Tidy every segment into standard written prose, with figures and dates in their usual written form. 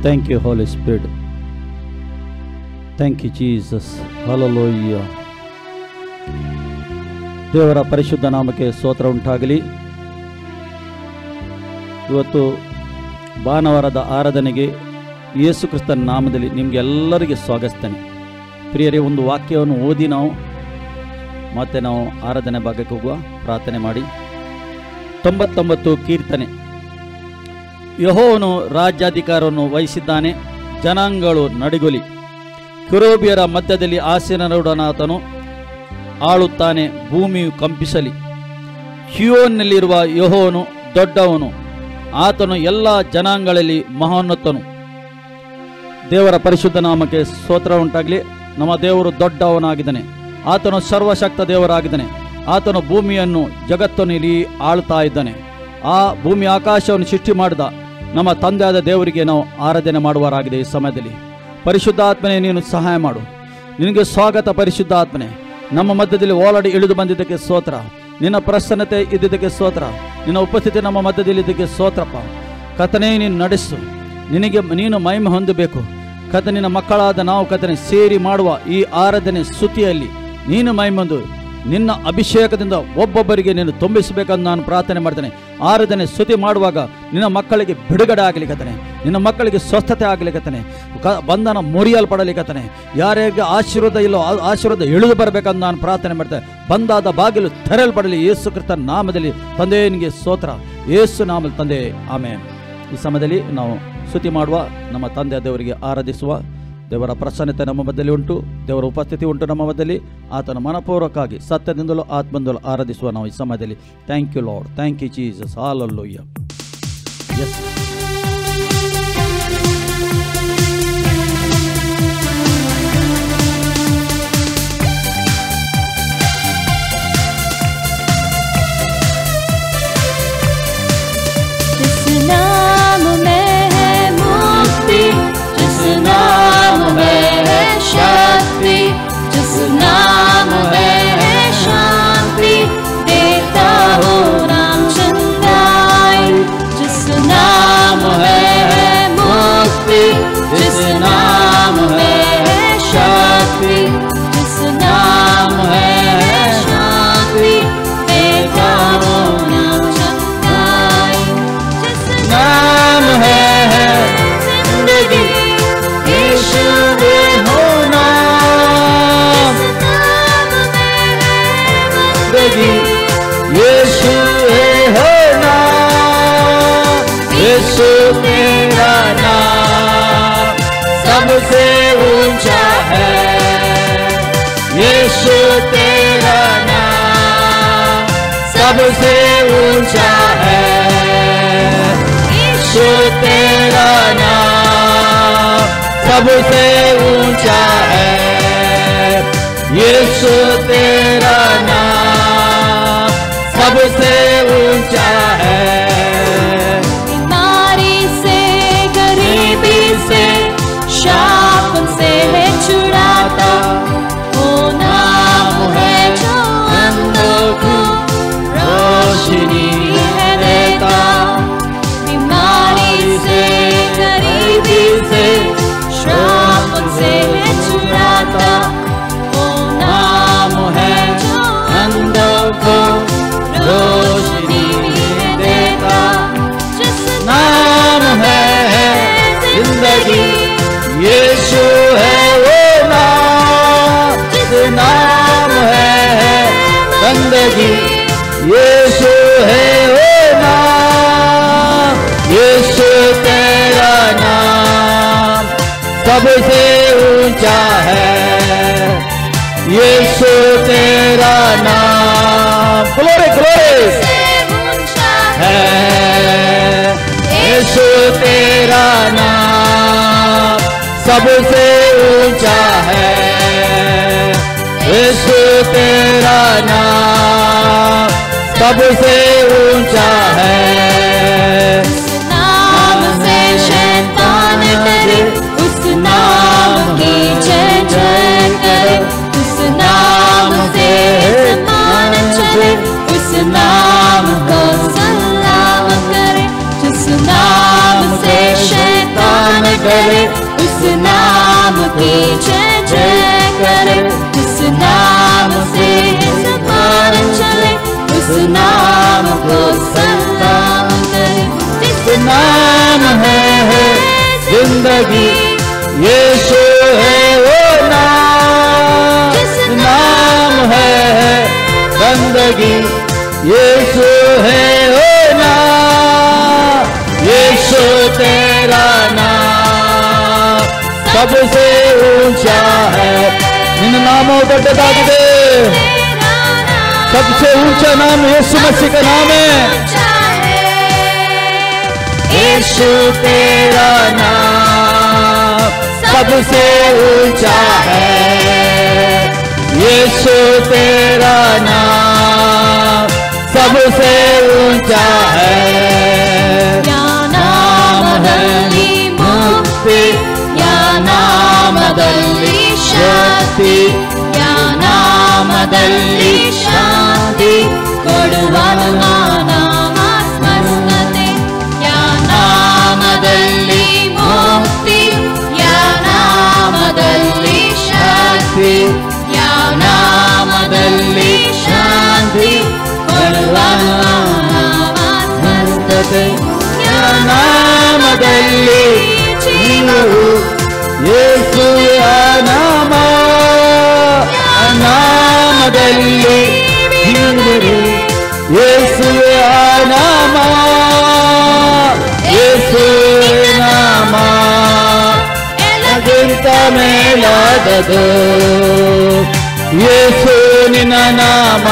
Thank you, Holy Spirit. Thank you, Jesus. Hallelujah. ದೇವರ ಪರಿಶುದ್ಧ ನಾಮಕ್ಕೆ ಸ್ತೋತ್ರ ಉಂಟಾಗಲಿ. ಇವತ್ತು ಭಾನುವಾರದ ಆರಾಧನೆಗೆ ಯೇಸು ಕ್ರಿಸ್ತನ ನಾಮದಲ್ಲಿ ನಿಮಗೆಲ್ಲರಿಗೆ ಸ್ವಾಗತಿಸ್ತೇನೆ. ಪ್ರಿಯರೇ, ಒಂದು ವಾಕ್ಯವನ್ನು ಓದಿ ಮತ್ತೆ ನಾವು ಆರಾಧನೆ ಭಾಗಕ್ಕೆ ಹೋಗುವ. ಪ್ರಾರ್ಥನೆ ಮಾಡಿ. 99 ಕೀರ್ತನೆ. ಯೆಹೋವನು ರಾಜ್ಯಾಧಿಕಾರವನ್ನು ವಹಿಸಿದ್ದಾನೆ, ಜನಾಂಗಗಳು ನಡಿಗೊಲಿ. ಕೆರೂಬಿಯರ ಮಧ್ಯದಲ್ಲಿ ಆಸೀನನಾದವನಾತನು ಆಳುತ್ತಾನೆ, ಭೂಮಿಯು ಕಂಪಿಸಲಿ. ಚೀಯೋನಿನಲ್ಲಿರುವ ಯೆಹೋವನು ದೊಡ್ಡವನು, ಆತನು ಎಲ್ಲ ಜನಾಂಗಗಳಲ್ಲಿ ಮಹೋನ್ನತನು. ದೇವರ ಪರಿಶುದ್ಧ ನಾಮಕ್ಕೆ ಸ್ತೋತ್ರ ಉಂಟಾಗಲಿ. ನಮ್ಮ ದೇವರು ದೊಡ್ಡವನಾಗಿದ್ದಾನೆ. ಆತನು ಸರ್ವಶಕ್ತ ದೇವರಾಗಿದ್ದಾನೆ. ಆತನು ಭೂಮಿಯನ್ನು ಜಗತ್ತನ್ನು ಇಲ್ಲಿ ಆಳ್ತಾ ಇದ್ದಾನೆ. ಆ ಭೂಮಿ ಆಕಾಶವನ್ನು ಸೃಷ್ಟಿ ಮಾಡಿದ ನಮ್ಮ ತಂದೆಯಾದ ದೇವರಿಗೆ ನಾವು ಆರಾಧನೆ ಮಾಡುವರಾಗಿದೆ. ಈ ಸಮಯದಲ್ಲಿ ಪರಿಶುದ್ಧಾತ್ಮನೇ ನೀನು ಸಹಾಯ ಮಾಡು. ನಿನಗೆ ಸ್ವಾಗತ ಪರಿಶುದ್ಧಾತ್ಮನೇ. ನಮ್ಮ ಮಧ್ಯದಲ್ಲಿ ಓಲಾಡಿ ಇಳಿದು ಬಂದಿದ್ದಕ್ಕೆ ಸ್ತೋತ್ರ. ನಿನ್ನ ಪ್ರಸನ್ನತೆ ಇದ್ದಿದ್ದಕ್ಕೆ ಸ್ತೋತ್ರ. ನಿನ್ನ ಉಪಸ್ಥಿತಿ ನಮ್ಮ ಮಧ್ಯದಲ್ಲಿ ಇದ್ದಕ್ಕೆ ಸ್ತೋತ್ರಪ್ಪ. ಕರ್ತನೇ, ನೀನು ನಡೆಸು. ನೀನು ಮಹಿಮೆ ಹೊಂದಬೇಕು. ಕರ್ತನೇ, ನಿನ್ನ ಮಕ್ಕಳಾದ ನಾವು ಕರ್ತನೇ ಸೇರಿ ಮಾಡುವ ಈ ಆರಾಧನೆ ಸ್ತುತಿಯಲ್ಲಿ ನೀನು ಮಹಿಮೆ ಹೊಂದು ನಿನ್ನ ಅಭಿಷೇಕದಿಂದ ಒಬ್ಬೊಬ್ಬರಿಗೆ ನೀನು ತುಂಬಿಸಬೇಕಂದು ನಾನು ಪ್ರಾರ್ಥನೆ ಮಾಡ್ತೇನೆ. ಆರಾಧನೆ ಸ್ತುತಿ ಮಾಡುವಾಗ ನಿನ್ನ ಮಕ್ಕಳಿಗೆ ಬಿಡುಗಡೆ ಆಗಲಿಕ್ಕತ್ತಾನೆ, ನಿನ್ನ ಮಕ್ಕಳಿಗೆ ಸ್ವಸ್ಥತೆ ಆಗಲಿಕ್ಕತ್ತಾನೆ, ಬಂಧನ ಮುರಿಯಲ್ಪಡಲಿಕ್ಕತ್ತಾನೆ. ಯಾರ್ಯಾರಿಗೆ ಆಶೀರ್ವಾದ ಇಲ್ಲೋ ಆಶೀರ್ವಾದ ಇಳಿದು ಬರಬೇಕಂದು ನಾನು ಪ್ರಾರ್ಥನೆ ಮಾಡ್ತೇನೆ. ಬಂದಾದ ಬಾಗಿಲು ತೆರೆಯಲ್ಪಡಲಿ ಯೇಸು ಕ್ರಿಸ್ತನ ನಾಮದಲ್ಲಿ. ತಂದೆ ನಿನಗೆ ಸ್ತೋತ್ರ, ಯೇಸು ನಾಮದಲ್ಲಿ ತಂದೆ, ಆಮೆನ್. ಈ ಸಮಯದಲ್ಲಿ ನಾವು ಸ್ತುತಿ ಮಾಡುವ, ನಮ್ಮ ತಂದೆ ದೇವರಿಗೆ ಆರಾಧಿಸುವ. ದೇವರ ಪ್ರಸನ್ನತೆ ನಮ್ಮ ಮಧ್ಯದಲ್ಲಿ ಉಂಟು, ದೇವರ ಉಪಸ್ಥಿತಿ ಉಂಟು ನಮ್ಮ ಮಧ್ಯದಲ್ಲಿ. ಆತನ ಮನಪೂರ್ವಕವಾಗಿ ಸತ್ಯದಿಂದಲೂ ಆತ್ಮದಿಂದಲೂ ಆರಾಧಿಸುವ ನಾವು ಈ ಸಮಯದಲ್ಲಿ. Thank you Lord, thank you Jesus. Hallelujah. Yes जिस नाम है शांति देता हो नाम चंदाई, जिस नाम है मुक्ति, जिस नाम है शांति, जिस नाम है शांति देता हो नाम चंदाई, जिस नाम है जिंदगी यीशु यीशु है नाम, यीशु तेरा नाम सबसे ऊंचा है। यीशु तेरा नाम सबसे ऊंचा है। यीशु तेरा नाम सबसे ऊंचा है। यीशु तेरा नाम सबसे ऊंचा है। बीमारी से, गरीबी से, शाप से है छुड़ाता, वो नाम है जो अंधों को रोशनी है देता। बीमारी से, गरीबी से, शाप से है छुड़ाता, वो नाम है जो अंधों को रोशनी देता। जिस नाम है जिंदगी यीशु है वो नाम, जिस नाम है जिंदगी यीशु है वो नाम। यीशु तेरा नाम सबसे ऊंचा है। यीशु तेरा नाम ग्लोरी ग्लोरी है। यीशु तेरा नाम सबसे ऊंचा है। यीशु तेरा नाम सबसे ऊंचा है। उस नाम से शैतान डरे, उस नाम की जय जय करे। उस नाम से मान चले, उस नाम को सलाम करे। जिस नाम से शैतान करे, उस नाम की जय जय करे, उस नाम से सवार चले, उस नाम को सलाम करे। जिस नाम है जिंदगी, यीशु है वो नाम। जिस नाम है बंदगी, यीशु है वो नाम। यीशु तेरा नाम सबसे ऊंचा है। इन नामों को बता दे, सबसे ऊंचा नाम यीशु मसीह का नाम है। यीशु तेरा नाम सबसे ऊंचा है। यीशु तेरा नाम सबसे ऊंचा है। या ನಾಮದಲ್ಲಿ ಮುಕ್ತಿ, ಯಾ ನಾಮದಲ್ಲಿ ಶಾಂತಿ, ಯಾ ನಾಮದಲ್ಲಿ ಶಾಂತಿ ಕೊಡುವ ನಾಮ ಸ್ವಸ್ಥತೆ. ಯಾ ನಾಮದಲ್ಲಿ ಮುಕ್ತಿ, ಯಾ ನಾಮದಲ್ಲಿ ಶಾಂತಿ, ಯಾ ನಾಮದಲ್ಲಿ ಶಾಂತಿ ಕೊಡುವ ನಾಮ ಸ್ವಸ್ಥತೆ. ಯಾ ನಾಮದಲ್ಲಿ ಜೀವವು, ಯೇಸುವಿನ ನಾಮ, ನಾಮದಲ್ಲಿ ಜೀವವು, ಯೇಸುವಿನ ನಾಮ, ಯೇಸುವಿನ ನಾಮ ಎಲ್ಲಕ್ಕಿಂತ ಮೇಲಾದದು. ಯೇಸು ನಿನ್ನ ನಾಮ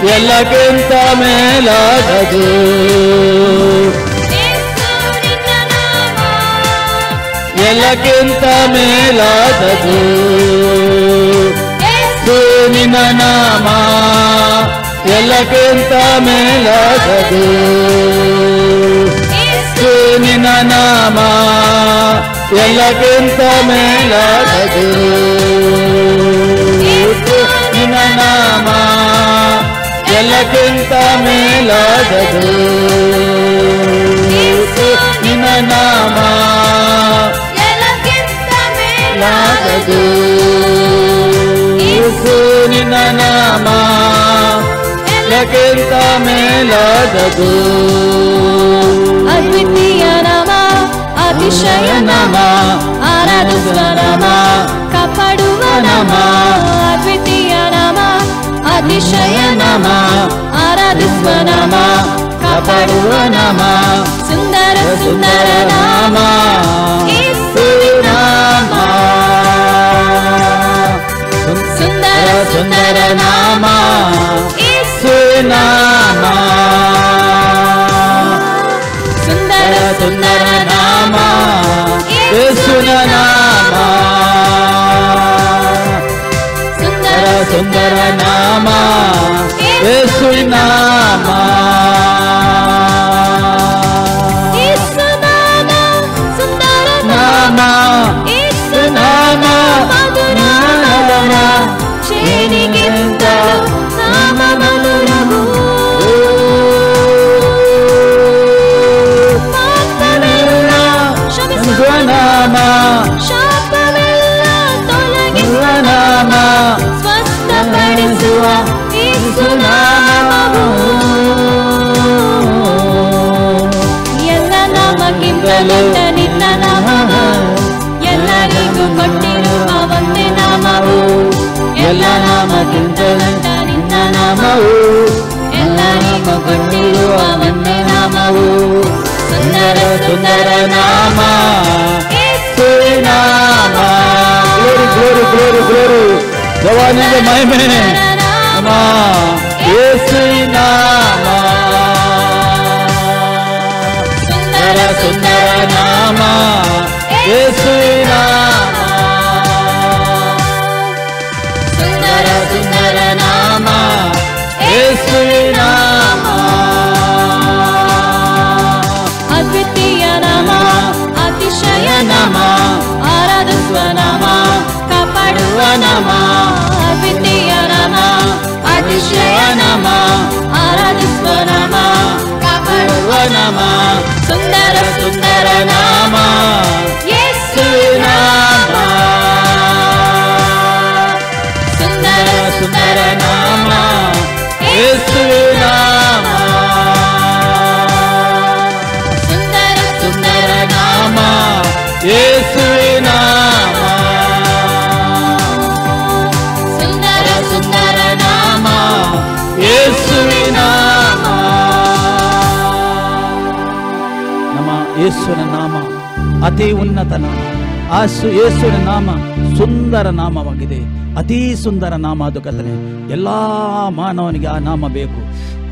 ಎಲ್ಲಕ್ಕಿಂತ ಮೇಲಾದದು. ಎಲ್ಲಕ್ಕಿಂತ ಮೇಲಾದದು. ಯೇಸು ನಿನ್ನ ನಾಮ ಎಲ್ಲಕ್ಕಿಂತ ಮೇಲಾದದು. ಯೇಸು ನಿನ್ನ ನಾಮ ಎಲ್ಲಕ್ಕಿಂತ ಮೇಲಾದದು. ಯೇಸು ನಿನ್ನ ನಾಮ ಎಲ್ಲಕ್ಕಿಂತ ಮೇಲಾದದು. ಯೇಸು ನಿನ್ನ ನಾಮ ಎಲ್ಲಕ್ಕಿಂತ ಮೇಲಾದದು. ಯೇಸು ನಿನ್ನ ನಾಮ ಎಲ್ಲಕ್ಕಿಂತ ಮೇಲಾದದು. ಅದ್ವಿತೀಯ ನಾಮ, ಅತಿಶಯ ನಾಮ, ಆರಾಧಿಸುವ ನಾಮ, ಕಾಪಾಡುವ ನಾಮ. ಅದ್ವಿತೀಯ ನಾಮ, ಅತಿಶಯ ನಾಮ, ಆರಾಧಿಸುವ ನಾಮ, ಕಾಪಾಡುವ ನಾಮ. ಸುಂದರ ಸುಂದರ ನಾಮ ಯೇಸುವಿನ ನಾಮ. ಸುಂದರ ಸುಂದರ ನಾಮ ಯೇಸುವಿನ ನಾಮ. ಸುಂದರ ಸುಂದರ ನಾಮ ಯೇಸುವಿನ ನಾಮ. ಸುಂದರ ಸುಂದರ ನಾಮ ಯೇಸುವಿನ ನಾಮ. ಯೇಸು ನಾಮ ಸುಂದರ ನಾಮ ಯೇಸು ನಾಮ ಮಧುರ ನಾಮ, ಶೇನಿಗಿಂತಲೂ ನಾಮ ಮಧುರವು. ಪಾಪವೆಲ್ಲ ಕ್ಷಮಿಸುವ ನಾಮ ಶಾಪವೆಲ್ಲ ತೊಲಗಿಸುವ ನಾಮ ಸ್ವಸ್ಥಪಡಿಸುವ ಯೇಸು ನಾಮವು. ಎಲ್ಲ ನಾಮಕ್ಕಿಂತಲೂ ನಿನ್ನ ನಾಮವು, ಎಲ್ಲರಿಗೂ ಕೊಟ್ಟಿರುವ ಒಂದೇ ನಾಮವು. ಎಲ್ಲ ನಾಮಕ್ಕಿಂತಲೂ ನಿನ್ನ ನಾಮವು, ಎಲ್ಲರಿಗೂ ಕೊಟ್ಟಿರುವ ಒಂದೇ ನಾಮವು. ಸುಂದರ ಸುಂದರ ನಾಮ ಯೇಸುವಿನ ನಾಮ. ಗ್ಲೋರಿ ಗ್ಲೋರಿ ಗ್ಲೋರಿ ಜವಾನಿಗೆ ಮಹಿಮೆ ನಾಮ ಯೇಸುವಿನ ನಾಮ. ಸುಂದರ ಸುಂದರ ನಾಮ ಯೇಸುವಿನ ನಾಮ. ಸುಂದರ ಸುಂದರ ನಾಮ ಯೇಸುವಿನ ನಾಮ. ಅದ್ವಿತೀಯ ನಾಮ, ಅತಿಶಯ ನಾಮ, ಆರಾಧಿಸುವ ನಾಮ, ಕಾಪಾಡುವ ನಾಮ. ಅದ್ವಿತೀಯ ನಾಮ, ಅತಿಶಯ ನಾಮ, ಆರಾಧಿಸುವ ನಾಮ, ಕಾಪಾಡುವ ನಾಮ. ಸುಂದರ ಸುಂದರ ನಾಮ ಯೇಸುವಿನ ನಾಮ, ಸುಂದರ ಸುಂದರ ನಾಮ ಯೇಸುವಿನ ನಾಮ. ನಮ್ಮ ಯೇಸುವಿನ ನಾಮ ಅತಿ ಉನ್ನತ ನಾಮ. ಯೇಸುವಿನ ನಾಮ ಸುಂದರ ನಾಮವಾಗಿದೆ, ಅತಿ ಸುಂದರ ನಾಮ ಅದು ಕರ್ತನೆ. ಎಲ್ಲ ಮಾನವನಿಗೆ ಆ ನಾಮ ಬೇಕು.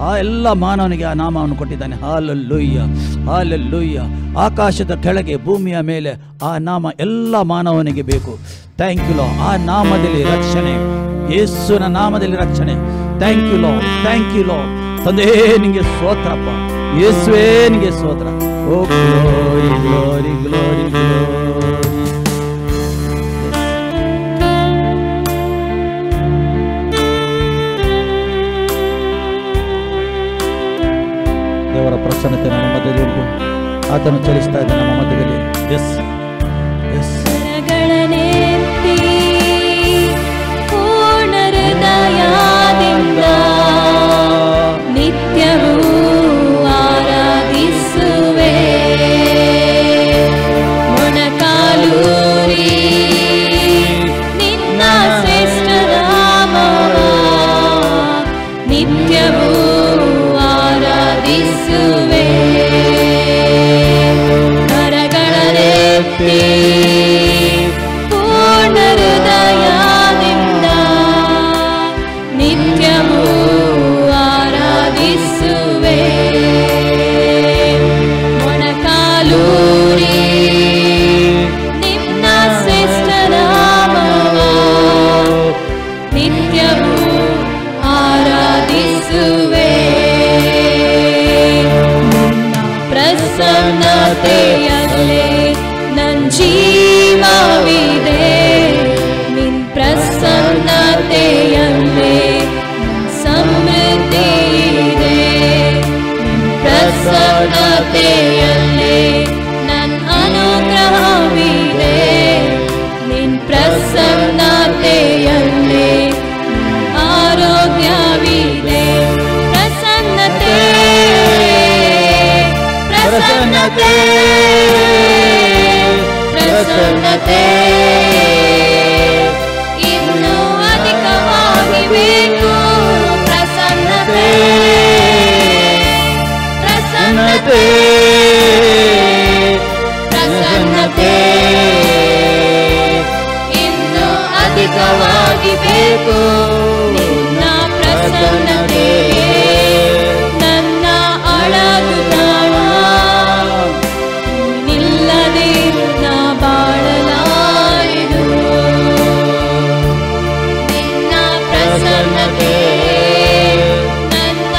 ಆ ಎಲ್ಲ ಮಾನವನಿಗೆ ಆ ನಾಮವನ್ನು ಕೊಟ್ಟಿದ್ದಾನೆ. Hallelujah, hallelujah. ಆಕಾಶದ ಕೆಳಗೆ ಭೂಮಿಯ ಮೇಲೆ ಆ ನಾಮ ಎಲ್ಲ ಮಾನವನಿಗೆ ಬೇಕು. Thank you Lord. ಆ ನಾಮದಲ್ಲಿ ರಕ್ಷಣೆ, ಯೇಸುವಿನ ನಾಮದಲ್ಲಿ ರಕ್ಷಣೆ. Thank you Lord, thank you Lord. ತಂದೆ ನಿಂಗೆ ಸ್ತೋತ್ರಪ್ಪ, ಯೇಸುವೇ ನಿಂಗೆ ಸ್ತೋತ್ರ. Oh glory glory glory glory. ದೇವರ ಪ್ರಸನ್ನತೆ ನಮ್ಮ ಮಧ್ಯದಲ್ಲಿ ಉಂಟು. ಆತನು ಚಲಿಸ್ತಾ ಇದ್ದ ನಮ್ಮ ಮಧ್ಯದಲ್ಲಿ. S S. ಕರಗಳನ್ನೆತ್ತಿ ಪೂರ್ಣ ಹೃದಯದಿಂದ ನಿತ್ಯವೂ ಆರಾಧಿಸುವೆ. ಮೊಣಕಾಲೂರಿ ನಿನ್ನ ಶ್ರೇಷ್ಠ ನಾಮವ ನಿತ್ಯವೂ ಆರಾಧಿಸುವೆ. ಕರಗಳನ್ನೆತ್ತಿ ಪೂರ್ಣ ಹೃದಯದಿಂದ ನಿತ್ಯವೂ ಆರಾಧಿಸುವೆ. ಮೊಣಕಾಲೂರಿ ನಿನ್ನ ಶ್ರೇಷ್ಠ ನಾಮವ ನಿತ್ಯವೂ ಆರಾಧಿಸುವೆ. ಪ್ರಸನ್ನತೆಯಲ್ಲೇ ನನ್ ಜೀವವಿದೆ, ನಿನ್ ಪ್ರಸನ್ನತೆಯಲ್ಲೇ ಸಮೃದ್ಧಿ ಇದೆ. ನಿನ್ ಪ್ರಸನ್ನತೆಯಲ್ಲೇ ನನ್ ಅನುಗ್ರಹವಿದೆ. ನಿನ್ ಪ್ರಸನ್ನತೆಯಲ್ಲೇ ಆರೋಗ್ಯವಿದೆ. ಪ್ರಸನ್ನತೆ ಪ್ರಸನ್ನತೆ ಪ್ರಸನ್ನತೆ ಇನ್ನೂ ಅಧಿಕವಾಗಿ ಬೇಕು. ಪ್ರಸನ್ನತೆ ಪ್ರಸನ್ನತೆ ಪ್ರಸನ್ನತೆ ಇನ್ನೂ ಅಧಿಕವಾಗಿ ಬೇಕು. ನಿನ್ನ ಪ್ರಸನ್ನತೆ ನನ್ನ ಅಳದು ತಾಣ, ನಿಲ್ಲದೆ ನಾ ಬಾಳಲಾರೆನು. ನಿನ್ನ ಪ್ರಸನ್ನತೆ ನನ್ನ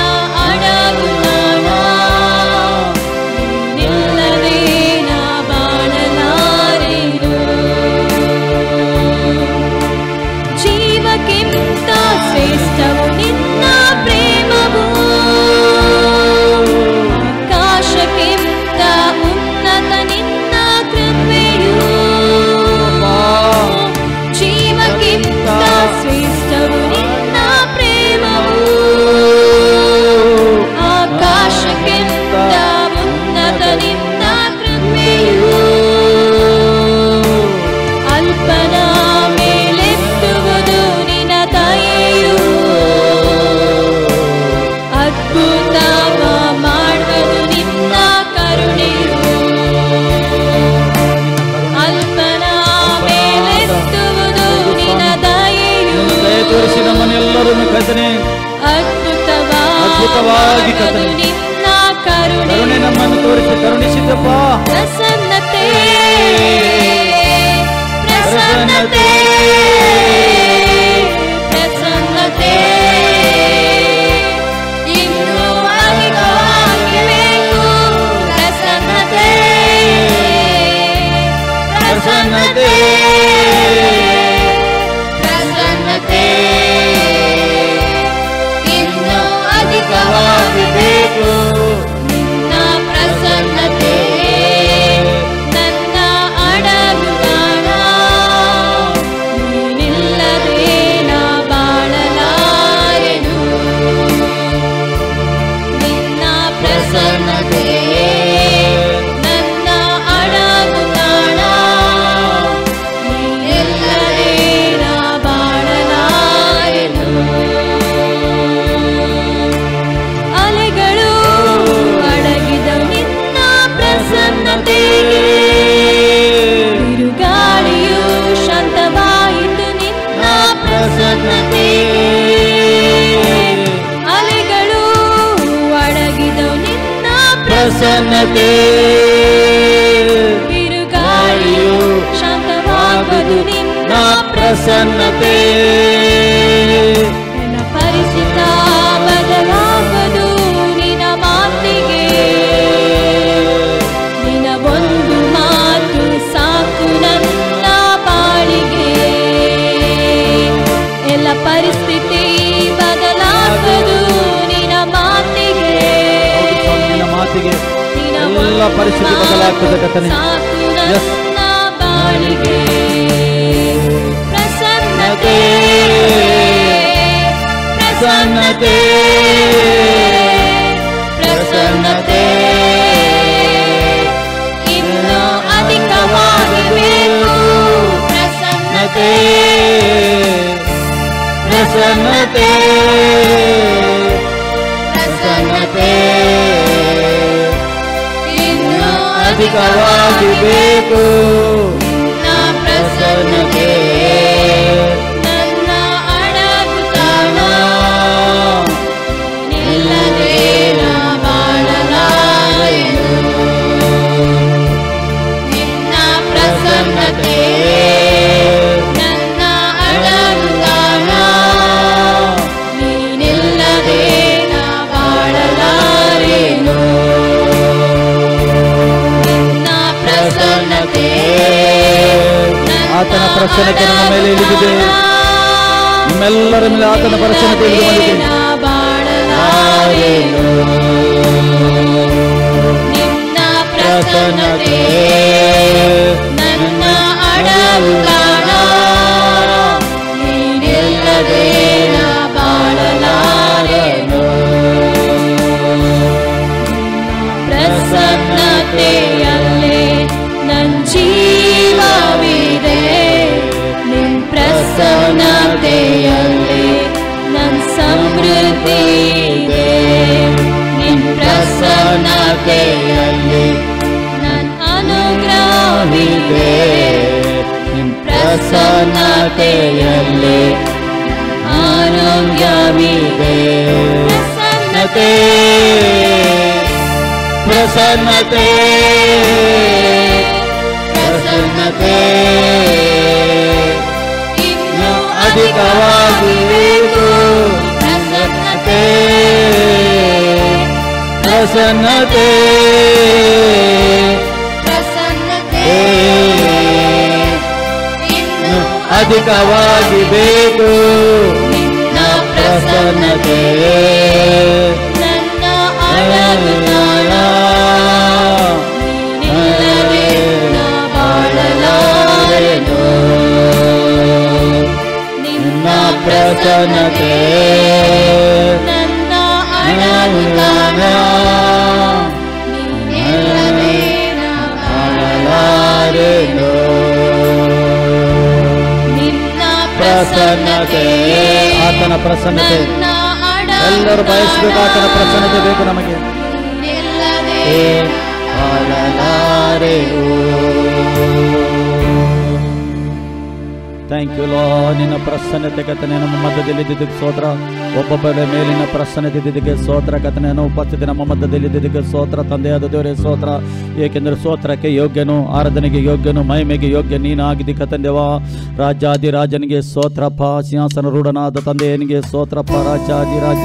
ಅಳದು ತಾಣ, ನಿಲ್ಲದೆ ನಾ ಬಾಳಲಾರೆನು. ಜೀವಕ್ಕಿಂತ ಶ್ರೇಷ್ಠವು ನಿನ್ನ ಪ್ರೇಮವು, ಆಕಾಶಕ್ಕಿಂತ ಉನ್ನತ ನಿನ್ನ ಕೃಪೆಯು. ಜೀವಕ್ಕಿಂತ ಶ್ರೇಷ್ಠವು ನಿನ್ನ ಪ್ರೇಮವು, ಆಕಾಶಕ್ಕಿಂತ ಉನ್ನತ ನಿನ್ನ ಕೃಪೆಯು. ಅಲ್ಪನ ಮೇಲೆತ್ತುವುದು ನಿನ್ನ ದಯೆಯು, ಅದ್ಭುತವ ಮಾಡುವುದು ನಿನ್ನ ಕರುಣೆಯು. ಅಲ್ಪನ ಮೇಲೆತ್ತುವುದು ನಿನ್ನ ದಯೆಯು, ದಯ ತೋರಿಸಿ ನಮ್ಮನ್ನೆಲ್ಲರನ್ನು ಕರ್ತನೆ ಅದ್ಭುತವಾಗಿ ಕರ್ತನೆ ನಿನ್ನ ಕರುಣೆ. ಕರುಣೆ ನಮ್ಮನ್ನು ತೋರಿಸಿ ಕರುಣಿಸಿದ್ದಪ್ಪ. ಪ್ರಸನ್ನತೆ ಪ್ರಸನ್ನತೆ ಪ್ರಸನ್ನತೆ ಇನ್ನೂ ಅಧಿಕವಾಗಿ ಬೇಕು. ಪ್ರಸನ್ನತೆ ಪ್ರಸನ್ನತೆ ಪ್ರಸನ್ನತೆ ಇನ್ನೂ ಅಧಿಕವಾಗಿ ಬೇಕು. ನಿನ್ನ ಪ್ರಸನ್ನತೆ ನನ್ನ ಅಡಗು ತಾಣ, ನೀನಿಲ್ಲದೆ ನಾ ಬಾಳಲಾರೆನು. ನಿನ್ನ ಪ್ರಸನ್ನತೆ ನನ್ನ ಅಡಗು ತಾಣ, ಪ್ರಸನ್ನತೆ ಬಿರುಗಾಳಿಯು ಶಾಂತವಾಗುವುದು ನಿನ್ನ ಪ್ರಸನ್ನತೆ ನನ್ನ ಪರಿಚಿತ ಬದಲಾಗುವುದು ನಿನ್ನ ಮಾತಿಗೆ ನಿನ್ನ ಒಂದು ಮಾತು ಸಾಕು ನನ್ನ ಬಾಳಿಗೆ ಎಲ್ಲ ಪರಿಸ್ಥಿತಿ ಬದಲಾಗುವುದು ನಿನ್ನ ಮಾತಿಗೆ ಎಲ್ಲ ಪರಿಸ್ಥಿತಿ ಬದಲಾಗ್ತದೆ ಕರ್ತನೇ. ಸಾಕು ನನ್ನ ಬಾಳಿಗೆ ಪ್ರಸನ್ನತೆ ಪ್ರಸನ್ನತೆ ಪ್ರಸನ್ನತೆ ಇನ್ನು ಅಧಿಕವಾಗಿ ಬೇಕು ಪ್ರಸನ್ನತೆ ಪ್ರಸನ್ನತೆ ಪ್ರಸನ್ನತೆ ಇನ್ನು ಅಧಿಕವಾಗಿ ಬೇಕು ಪ್ರಸನ್ನತೆ ನನ್ನ ಅಡಗುತ್ತಾನ ನಿಲ್ಲದೆ ನಾ ಬಾಳಲಾರೆನು ನಿನ್ನ ಪ್ರಸನ್ನತೆ ನನ್ನ ಅಡಗುತ್ತಾನ ನೀನಿಲ್ಲದೆ ನಾ ಬಾಳಲಾರೆನು ನಿನ್ನ ಪ್ರಸನ್ನತೆ ಆತನ ಪ್ರಸನ್ನತೆ ನಮ್ಮ ಮೇಲೆ ಇಳಿದಿದೆ. ನಿಮ್ಮೆಲ್ಲರ ಮೇಲೆ ಆತನ ಪ್ರಸನ್ನತೆ ಇಳಿದು ಬಂದಿದೆ. ನಿನ್ನ ಪ್ರಸನ್ನತೆ ನನ್ನ ಅಡಗುತ್ತಾನ ನೀನಿಲ್ಲದೆ ನಾ ಬಾಳಲಾರೆನು ಪ್ರಸನ್ನತೆಯಲ್ಲೇ ನನ್ನ ಜೀವವಿದೆ ನಿನ್ನ ಪ್ರಸನ್ನತೆಯಲ್ಲೇ ನನ್ನ ಸಮೃದ್ಧಿ ಇದೆ ನಿನ್ನ ಪ್ರಸನ್ನತೆಯಲ್ಲಿ ನನ್ನ ಅನುಗ್ರಹವಿದೆ ನಿನ್ನ ಪ್ರಸನ್ನತೆಯಲ್ಲಿ ಆರೋಗ್ಯವಿದೆ ಪ್ರಸನ್ನತೆ ಪ್ರಸನ್ನತೆ ಪ್ರಸನ್ನತೆ ಇನ್ನು ಅಧಿಕವಾಗಿ ಬೇಕು ಪ್ರಸನ್ನತೆ ಪ್ರಸನ್ನತೆ ಪ್ರಸನ್ನತೆ ಇನ್ನು ಅಧಿಕವಾಗಿ ಬೇಕು ನಿನ್ನ ಪ್ರಸನ್ನತೆ ನನ್ನ ಅಡಗುತ್ತಾನ ನೀನಿಲ್ಲದೆ ನಾ ಬಾಳಲಾರೆನು ನಿನ್ನ ಪ್ರಸನ್ನತೆ ನನ್ನ ಅಡಗುತ್ತಾನ ನೀನಿಲ್ಲದೆ ನಾ ಬಾಳಲಾರೆನು ನಿನ್ನ ಪ್ರಸನ್ನತೆ ಆತನ ಪ್ರಸನ್ನತೆ ಎಲ್ಲರೂ ಬಯಸಬೇಕು. ಆತನ ಪ್ರಸನ್ನತೆ ಬೇಕು ನಮಗೆ. ಥ್ಯಾಂಕ್ ಯು ಲಾ. ನಿನ್ನ ಪ್ರಸನ್ನತೆ ಕರ್ತನೇ ನಮ್ಮ ಮಧ್ಯದಲ್ಲಿ ಇದ್ದಿದ್ದಕ್ಕೆ ಸ್ತೋತ್ರ. ಒಬ್ಬೊಬ್ಬರ ಮೇಲಿನ ಪ್ರಸನ್ನತೆ ಇದ್ದಿದ್ದಕ್ಕೆ ಸ್ತೋತ್ರ ಕರ್ತನೇ. ಉಪಸ್ಥಿತಿ ನಮ್ಮ ಮಧ್ಯದಲ್ಲಿ ಇದ್ದಿದ್ದಕ್ಕೆ ಸ್ತೋತ್ರ ತಂದೆಯಾದ ದೇವರೇ ಸ್ತೋತ್ರ. ಏಕೆಂದರೆ ಸ್ತೋತ್ರಕ್ಕೆ ಯೋಗ್ಯನು, ಆರಾಧನೆಗೆ ಯೋಗ್ಯನು, ಮಹಿಮೆಗೆ ಯೋಗ್ಯ ನೀನಾಗಿದ್ದಿ ಕರ್ತಂದೇವ. ರಾಜಾದಿರಾಜನಿಗೆ ಸ್ತೋತ್ರಪ್ಪ. ಸಿಂಹಾಸನ ರೂಢನಾದ ತಂದೆಯನಿಗೆ ಸ್ತೋತ್ರಪ್ಪ. ರಾಜಾದಿರಾಜ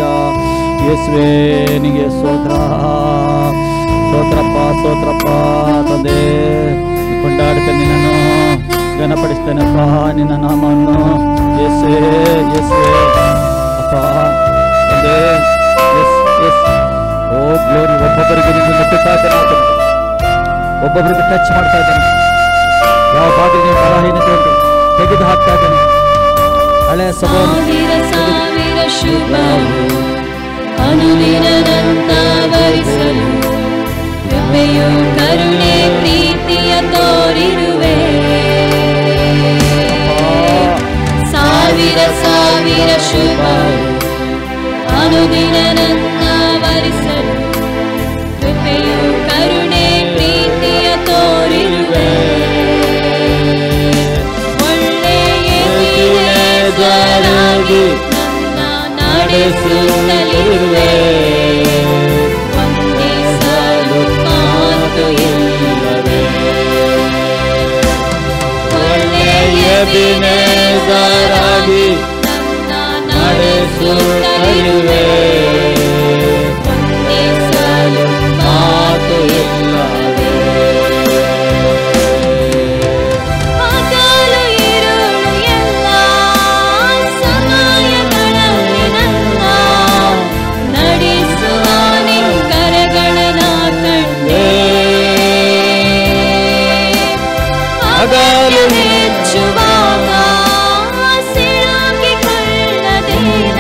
ಯೇಸುವೇನಿಗೆ ಸ್ತೋತ್ರ. ಸ್ತೋತ್ರಪ್ಪ ಸ್ತೋತ್ರಪ್ಪ ತಂದೆ. ಕೊಂಡಾಡ್ತೇನೆ, ನಿನ್ನನ್ನು ಘನಪಡಿಸ್ತೇನಪ್ಪ. ನಿನ್ನ ನಾಮವನ್ನು ಯೇಸುವೇ ಯೇಸುವೇ ಅಪ್ಪ ತಂದೆ. ಎಸ್ ಎಸ್ ಓ ಗ್ಲೋರಿ. ಒಬ್ಬೊಬ್ಬರಿಗೆ ನಿನ್ನ ಮುಟ್ಟುತ್ತಾ ಇದ್ದೇನೆ, ಒಬ್ಬೊಬ್ಬರಿಗೆ ಟಚ್ ಮಾಡ್ತಾ ಇದ್ದೇನೆ. ಯಾವ ಬಾಗಿಲಿಗೆ ಬಲಹೀನತೆ ಉಂಟು ತೆಗೆದು ಹಾಕ್ತಾ ಇದ್ದೇನೆ. ಹಳೆಯ ಸಾವಿರ ಶುಭ ಅನುದಿನದಂತ ವರಿಸಲು ಕೃಪೆಯು ಕರುಣೆ ಪ್ರೀತಿಯ ತೋರಿರುವೆ. ಸಾವಿರ ಶುಭ ಅನುದಿನ ನನ್ನ ವರಿಸಲು ಕೃಪೆಯು ಕರುಣೆ ಪ್ರೀತಿಯ ತೋರಿರುವೆ. ಒಳ್ಳೆಯ ಜರಾಗಿ ನನ್ನ ನಡೆಸುತ್ತಲಿರುವೆ. ವಂದಿಸಲು ಎಬಿನೆಜರಾಗಿ ನಡೆಸುತ್ತಲಿರುವೆ. ವಂದಿಸಲು ಮಾತು ಇಲ್ಲವೇ. ಹಗಲು ಇರುಳು ಎಲ್ಲ ಸಮಯಗಳಲ್ಲಿ ನನ್ನ ನಡೆಸುವ ನಿನ್ನ ಕರಗಳನ್ನ ಕಂಡೆ. ಹಗಲು ಹೆಚ್ಚುವಾಗ ಸಿಲುಕಿಕೊಳ್ಳದೇನ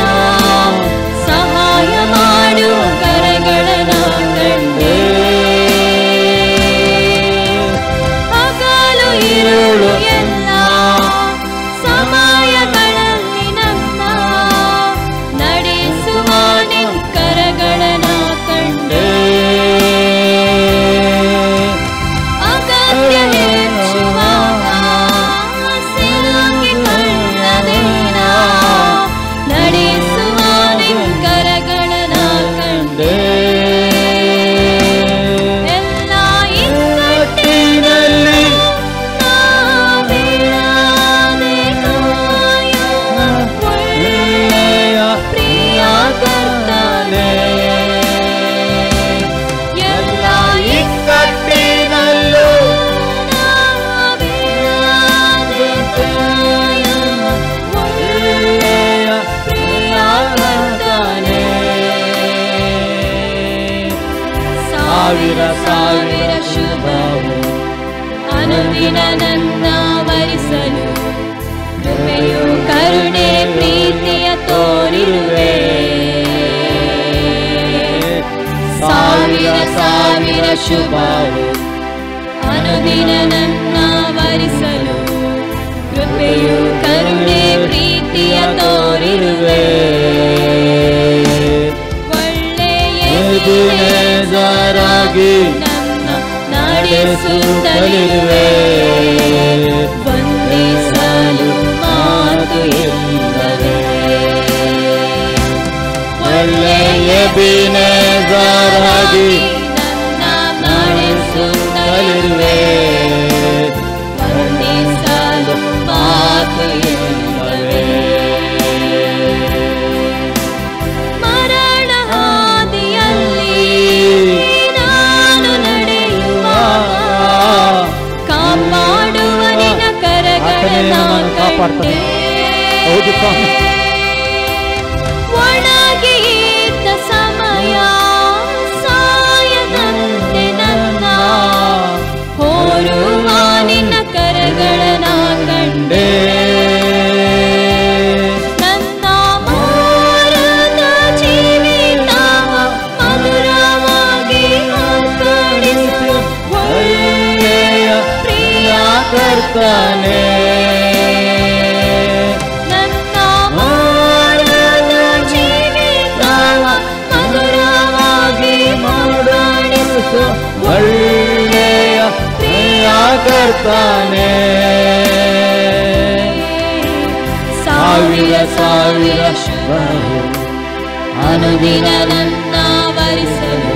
ಸಹಾಯ ಮಾಡುವ ಕರಗಳನ್ನ ಕಂಡೆ. ಹಗಲು ಇರುಳು ಎಲ್ಲ ಸಮಯಗಳಲ್ಲಿ ನನ್ನ ನಡೆಸುವ ನಿನ್ನ ಕರಗಳನ್ನ ಕಂಡೆ. ಅಗತ್ಯ ಹೆಚ್ಚುವಾಗ ಸಿಲುಕಿಕೊಳ್ಳದೇನ ನಡೆಸುವ ನಿನ್ನ ಕರಗಳನ್ನ ಕಂಡೆ. ಎಲ್ಲ ಇಕ್ಕಟ್ಟಿನಲ್ಲಿ ನಾ ಬೀಳದೆ ಕಾಯುವ ಒಳ್ಳೆಯ ಪ್ರಿಯ ಕರ್ತನೇ. ಎಲ್ಲ ಇಕ್ಕಟ್ಟಿನಲ್ಲೂ ನಾ ಬೀಳದೆ ಕಾಯುವ ಒಳ್ಳೆಯ ಪ್ರಿಯ ಕರ್ತನೇ. ಸಾವಿರ ಸಾವಿರ ಶುಭವು ಅನುದಿನ ನನ್ನ ವರಿಸಲು ಕೃಪೆಯು ಕರುಣೆ ಪ್ರೀತಿಯ ತೋರಿರುವೆ. ಸಾವಿರ ಸಾವಿರ ಶುಭವು ಅನುದಿನ ನನ್ನ ವರಿಸಲು ಕೃಪೆಯು ಕರುಣೆ ಪ್ರೀತಿಯ ತೋರಿರುವೆ. ಒಳ್ಳೆಯ ಎಬಿನೆಜರಾಗಿ ನನ್ನ ನಡೆಸುತ್ತಲಿರುವೆ. ವಂದಿಸಲು ಮಾತು ಇಲ್ಲವೇ. ಒಳ್ಳೆಯ ಎಬಿನೆಜರಾಗಿ ನನ್ನ ನಡೆಸುತ್ತಲಿರುವೆ. ವಂದಿಸಲು ಮಾತು ಇಲ್ಲವೇ. ಮರಣ ಹಾದಿಯಲ್ಲಿ ನಾನು ನಡೆಯುವಾಗ ಕಾಪಾಡುವ ನಿನ್ನ ಕರಗಳನ್ನ ಕಾಪಾಡ್ತಾನೆ. ಹೌದು ಸ್ವಾಮಿ. ಒಣಗಿ ಇದ್ದ ಸಮಯ ಸಾಯದಂತೆ ನನ್ನ ಹೋರುವ ನಿನ್ನ ಕರಗಳನ್ನ ಕಂಡೆ. ನನ್ನ ಮಾರದ ಜೀವಿತ ಮಧುರವಾಗಿ ಮಾರ್ಪಡಿಸುವ ಒಳ್ಳೆಯ ಪ್ರಿಯ ಕರ್ತನೇ. ನನ್ನ ಮಾರದ ಜೀವಿತ ಮಧುರವಾಗಿ ಮಾರ್ಪಡಿಸುವ ಒಳ್ಳೆಯ ಪ್ರಿಯ ಕರ್ತನೇ. ಸಾವಿರ ಸಾವಿರ ಶುಭವು ಅನುದಿನ ನನ್ನ ವರಿಸಲು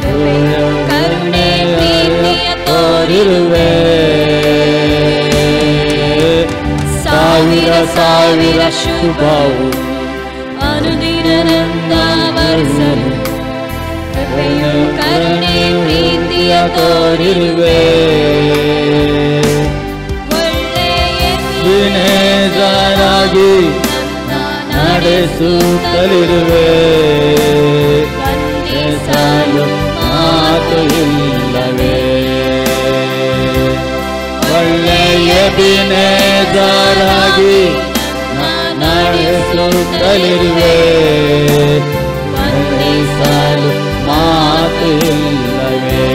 ಕೃಪೆಯು ಕರುಣೆ ಪ್ರೀತಿಯ ತೋರಿರುವೆ. ಸಾವಿರ ಸಾವಿರ ಶುಭವು ಅನುದಿನ ನನ್ನ ವರಿಸಲು ಕೃಪೆಯು ಕರುಣೆ ಪ್ರೀತಿಯ ತೋರಿರುವೆ. ಒಳ್ಳೆಯ ಎಬಿನೆಜರಾಗಿ ನಡೆಸುತ್ತಲಿರುವೆ. ವಂದಿಸಲು ಮಾತು ಇಲ್ಲವೇ. ಒಳ್ಳೆಯ ಎಬಿನೆಜರಾಗಿ ನಡೆಸುತ್ತಲಿರುವೆ. ವಂದಿಸಲು ಮಾತು ಇಲ್ಲವೇ.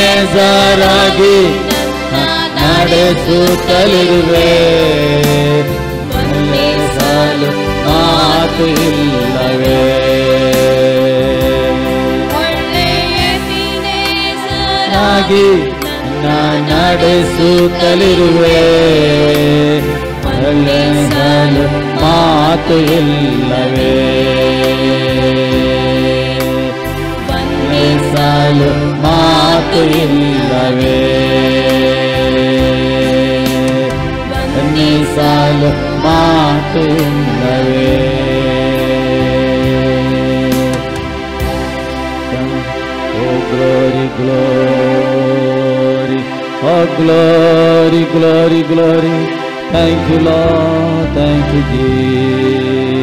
ಎಬಿನೆಜರಾಗಿ ನಡೆಸುತ್ತಲಿರುವೆ. ವಂದಿಸಲು ಮಾತು ಇಲ್ಲವೇ. ಆಗಿ ನಡೆಸುತ್ತಲಿರುವೆ. ವಂದಿಸಲು ಮಾತು ಇಲ್ಲವೇ. ವಂದಿಸಲು ಮಾತು ಮಾತು ಇಲ್ಲವೇ ಬಣ್ಣಿಸಲು ಮಾತು ಇಲ್ಲವೇ O glory glory O glory glory glory thank you Lord thank you Jesus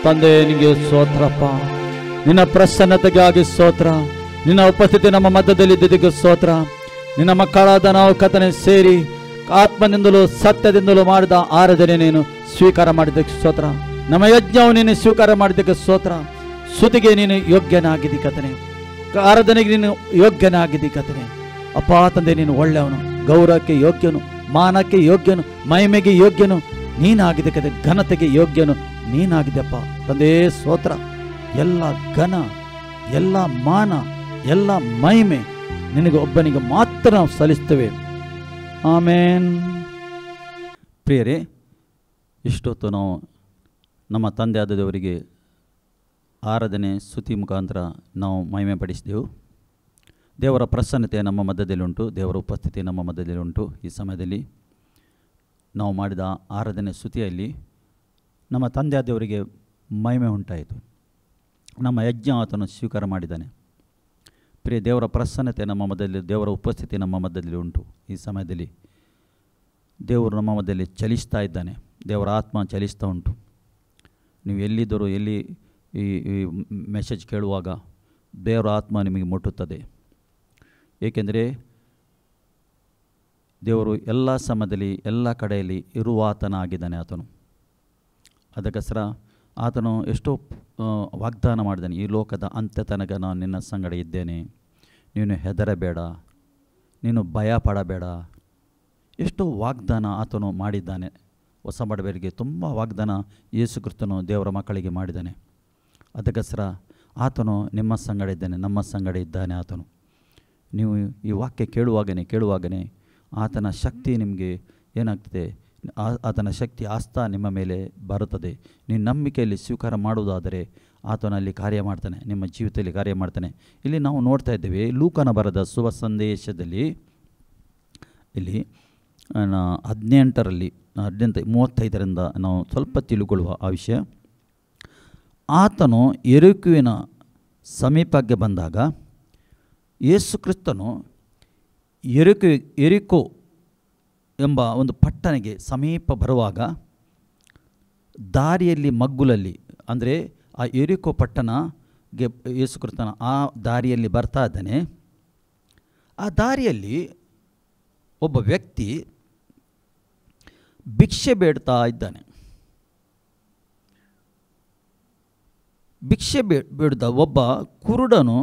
ತಂದೆ ನಿನಗೆ ಸ್ತೋತ್ರಪ್ಪ. ನಿನ್ನ ಪ್ರಸನ್ನತೆಗಾಗಿ ಸ್ತೋತ್ರ. ನಿನ್ನ ಉಪಸ್ಥಿತಿ ನಮ್ಮ ಮಧ್ಯದಲ್ಲಿದ್ದಕ್ಕೆ ಸ್ತೋತ್ರ. ನಿನ್ನ ಮಕ್ಕಳಾದ ನಾವು ಕರ್ತನೇ ಸೇರಿ ಆತ್ಮದಿಂದಲೂ ಸತ್ಯದಿಂದಲೂ ಮಾಡಿದ ಆರಾಧನೆ ನೀನು ಸ್ವೀಕಾರ ಮಾಡಿದ್ದಕ್ಕೆ ಸ್ತೋತ್ರ. ನಮ್ಮ ಯಜ್ಞವು ನೀನು ಸ್ವೀಕಾರ ಮಾಡಿದ್ದಕ್ಕೆ ಸ್ತೋತ್ರ. ಸ್ತುತಿಗೆ ನೀನು ಯೋಗ್ಯನಾಗಿದ್ದಿ ಕರ್ತನೇ, ಆರಾಧನೆಗೆ ನೀನು ಯೋಗ್ಯನಾಗಿದ್ದಿ ಕರ್ತನೇ. ಅಪ್ಪ ತಂದೆ ನೀನು ಒಳ್ಳೆಯವನು, ಗೌರವಕ್ಕೆ ಯೋಗ್ಯನು, ಮಾನಕ್ಕೆ ಯೋಗ್ಯನು, ಮಹಿಮೆಗೆ ಯೋಗ್ಯನು ನೀನಾಗಿದೆ ಕತೆ, ಘನತೆಗೆ ಯೋಗ್ಯನು ನೀನಾಗಿದೆಯಪ್ಪ ತಂದೆ ಸ್ತೋತ್ರ. ಎಲ್ಲ ಘನ, ಎಲ್ಲ ಮಾನ, ಎಲ್ಲ ಮಹಿಮೆ ನಿನಗೆ ಒಬ್ಬನಿಗೆ ಮಾತ್ರ ನಾವು ಸಲ್ಲಿಸ್ತೇವೆ. ಆಮೇನ್. ಪ್ರಿಯರೇ, ಇಷ್ಟೊತ್ತು ನಾವು ನಮ್ಮ ತಂದೆ ಆದ ದೇವರಿಗೆ ಆರಾಧನೆ ಸ್ತುತಿ ಮುಖಾಂತರ ನಾವು ಮಹಿಮೆ ಪಡಿಸಿದೆವು. ದೇವರ ಪ್ರಸನ್ನತೆ ನಮ್ಮ ಮಧ್ಯದಲ್ಲಿಯುಂಟು, ದೇವರ ಉಪಸ್ಥಿತಿ ನಮ್ಮ ಮಧ್ಯದಲ್ಲಿಯುಂಟು. ಈ ಸಮಯದಲ್ಲಿ ನಾವು ಮಾಡಿದ ಆರಾಧನೆ ಸ್ತುತಿಯಲ್ಲಿ ನಮ್ಮ ತಂದೆ ಆದ ದೇವರಿಗೆ ಮಹಿಮೆ ಉಂಟಾಯಿತು. ನಮ್ಮ ಯಜ್ಞ ಆತನು ಸ್ವೀಕಾರ ಮಾಡಿದ್ದಾನೆ. ಪ್ರಿಯ, ದೇವರ ಪ್ರಸನ್ನತೆ ನಮ್ಮ ಮಧ್ಯದಲ್ಲಿ, ದೇವರ ಉಪಸ್ಥಿತಿ ನಮ್ಮ ಮಧ್ಯದಲ್ಲಿ ಉಂಟು. ಈ ಸಮಯದಲ್ಲಿ ದೇವರು ನಮ್ಮ ಮಧ್ಯದಲ್ಲಿ ಚಲಿಸ್ತಾ ಇದ್ದಾನೆ. ದೇವರ ಆತ್ಮ ಚಲಿಸ್ತಾ ಉಂಟು. ನೀವು ಎಲ್ಲಿದ್ದರೂ, ಎಲ್ಲಿ ಈ ಮೆಸೇಜ್ ಕೇಳುವಾಗ ದೇವರ ಆತ್ಮ ನಿಮಗೆ ಮುಟ್ಟುತ್ತದೆ. ಏಕೆಂದರೆ ದೇವರು ಎಲ್ಲ ಸಮಯದಲ್ಲಿ ಎಲ್ಲ ಕಡೆಯಲ್ಲಿ ಇರುವಾತನಾಗಿದ್ದಾನೆ ಆತನು. ಅದಕ್ಕೋಸ್ಕರ ಆತನು ಎಷ್ಟೋ ವಾಗ್ದಾನ ಮಾಡಿದ್ದಾನೆ. ಈ ಲೋಕದ ಅಂತ್ಯ ತನಕ ನಾನು ನಿನ್ನ ಸಂಗಡ ಇದ್ದೇನೆ, ನೀನು ಹೆದರಬೇಡ, ನೀನು ಭಯ ಪಡಬೇಡ. ಎಷ್ಟೋ ವಾಗ್ದಾನ ಆತನು ಮಾಡಿದ್ದಾನೆ. ಹೊಸ ಬಡವರಿಗೆ ತುಂಬ ವಾಗ್ದಾನ ಯೇಸು ಕ್ರಿಸ್ತನು ದೇವರ ಮಕ್ಕಳಿಗೆ ಮಾಡಿದ್ದಾನೆ. ಅದಕ್ಕೋಸ್ಕರ ಆತನು ನಿಮ್ಮ ಸಂಗಡ ಇದ್ದಾನೆ, ನಮ್ಮ ಸಂಗಡ ಇದ್ದಾನೆ ಆತನು. ನೀವು ಈ ವಾಕ್ಯ ಕೇಳುವಾಗನೇ ಆತನ ಶಕ್ತಿ ನಿಮಗೆ ಏನಾಗ್ತದೆ, ಆತನ ಶಕ್ತಿ ಆಸ್ತಾ ನಿಮ್ಮ ಮೇಲೆ ಬರುತ್ತದೆ. ನೀವು ನಂಬಿಕೆಯಲ್ಲಿ ಸ್ವೀಕಾರ ಮಾಡುವುದಾದರೆ ಆತನಲ್ಲಿ ಕಾರ್ಯ ಮಾಡ್ತಾನೆ, ನಿಮ್ಮ ಜೀವಿತದಲ್ಲಿ ಕಾರ್ಯ ಮಾಡ್ತಾನೆ. ಇಲ್ಲಿ ನಾವು ನೋಡ್ತಾ ಇದ್ದೇವೆ ಲೂಕನ ಬರೆದ ಶುಭ ಸಂದೇಶದಲ್ಲಿ ಇಲ್ಲಿ 18:35 ನಾವು ಸ್ವಲ್ಪ ತಿಳುಕೊಳ್ಳುವ ಆ ವಿಷಯ. ಆತನು ಯೆರಿಕೋವಿನ ಸಮೀಪಕ್ಕೆ ಬಂದಾಗ ಯೇಸು ಕ್ರಿಸ್ತನು ಯೆರಿಕೋ ಎಂಬ ಒಂದು ಪಟ್ಟಣಕ್ಕೆ ಸಮೀಪ ಬರುವಾಗ ದಾರಿಯಲ್ಲಿ ಮಗ್ಗುಲಲ್ಲಿ, ಅಂದರೆ ಆ ಯೆರಿಕೋ ಪಟ್ಟಣಕ್ಕೆ ಯೇಸು ಕ್ರಿಸ್ತನ ಆ ದಾರಿಯಲ್ಲಿ ಬರ್ತಾ ಇದ್ದಾನೆ. ಆ ದಾರಿಯಲ್ಲಿ ಒಬ್ಬ ವ್ಯಕ್ತಿ ಭಿಕ್ಷೆ ಬೇಡ್ತಾ ಇದ್ದಾನೆ. ಭಿಕ್ಷೆ ಬೇಡ್ದ ಒಬ್ಬ ಕುರುಡನು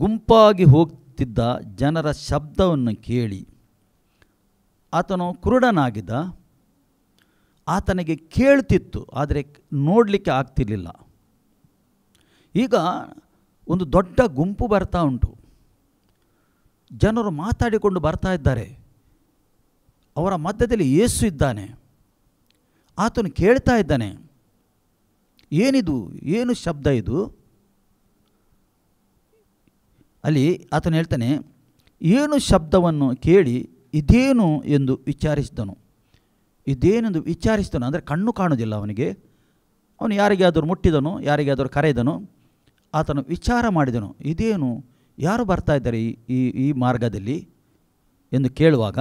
ಗುಂಪಾಗಿ ಹೋಗ್ತಿದ್ದ ಜನರ ಶಬ್ದವನ್ನು ಕೇಳಿ, ಆತನು ಕುರುಡನಾಗಿದ್ದ, ಆತನಿಗೆ ಕೇಳ್ತಿತ್ತು, ಆದರೆ ನೋಡಲಿಕ್ಕೆ ಆಗ್ತಿರಲಿಲ್ಲ. ಈಗ ಒಂದು ದೊಡ್ಡ ಗುಂಪು ಬರ್ತಾ ಉಂಟು. ಜನರು ಮಾತಾಡಿಕೊಂಡು ಬರ್ತಾ ಇದ್ದಾರೆ. ಅವರ ಮಧ್ಯದಲ್ಲಿ ಯೇಸು ಇದ್ದಾನೆ. ಆತನು ಕೇಳ್ತಾ ಇದ್ದಾನೆ, ಏನಿದು, ಏನು ಶಬ್ದ ಇದು? ಅಲ್ಲಿ ಆತನು ಹೇಳ್ತಾನೆ, ಏನು ಶಬ್ದವನ್ನು ಕೇಳಿ ಇದೇನು ಎಂದು ವಿಚಾರಿಸಿದನು. ಇದೇನೆಂದು ವಿಚಾರಿಸಿದನು ಅಂದರೆ ಕಣ್ಣು ಕಾಣುವುದಿಲ್ಲ ಅವನಿಗೆ. ಅವನು ಯಾರಿಗಾದರೂ ಮುಟ್ಟಿದನು, ಯಾರಿಗಾದರೂ ಕರೆದನು. ಆತನು ವಿಚಾರ ಮಾಡಿದನು, ಇದೇನು, ಯಾರು ಬರ್ತಾ ಇದ್ದಾರೆ ಈ ಮಾರ್ಗದಲ್ಲಿ ಎಂದು ಕೇಳುವಾಗ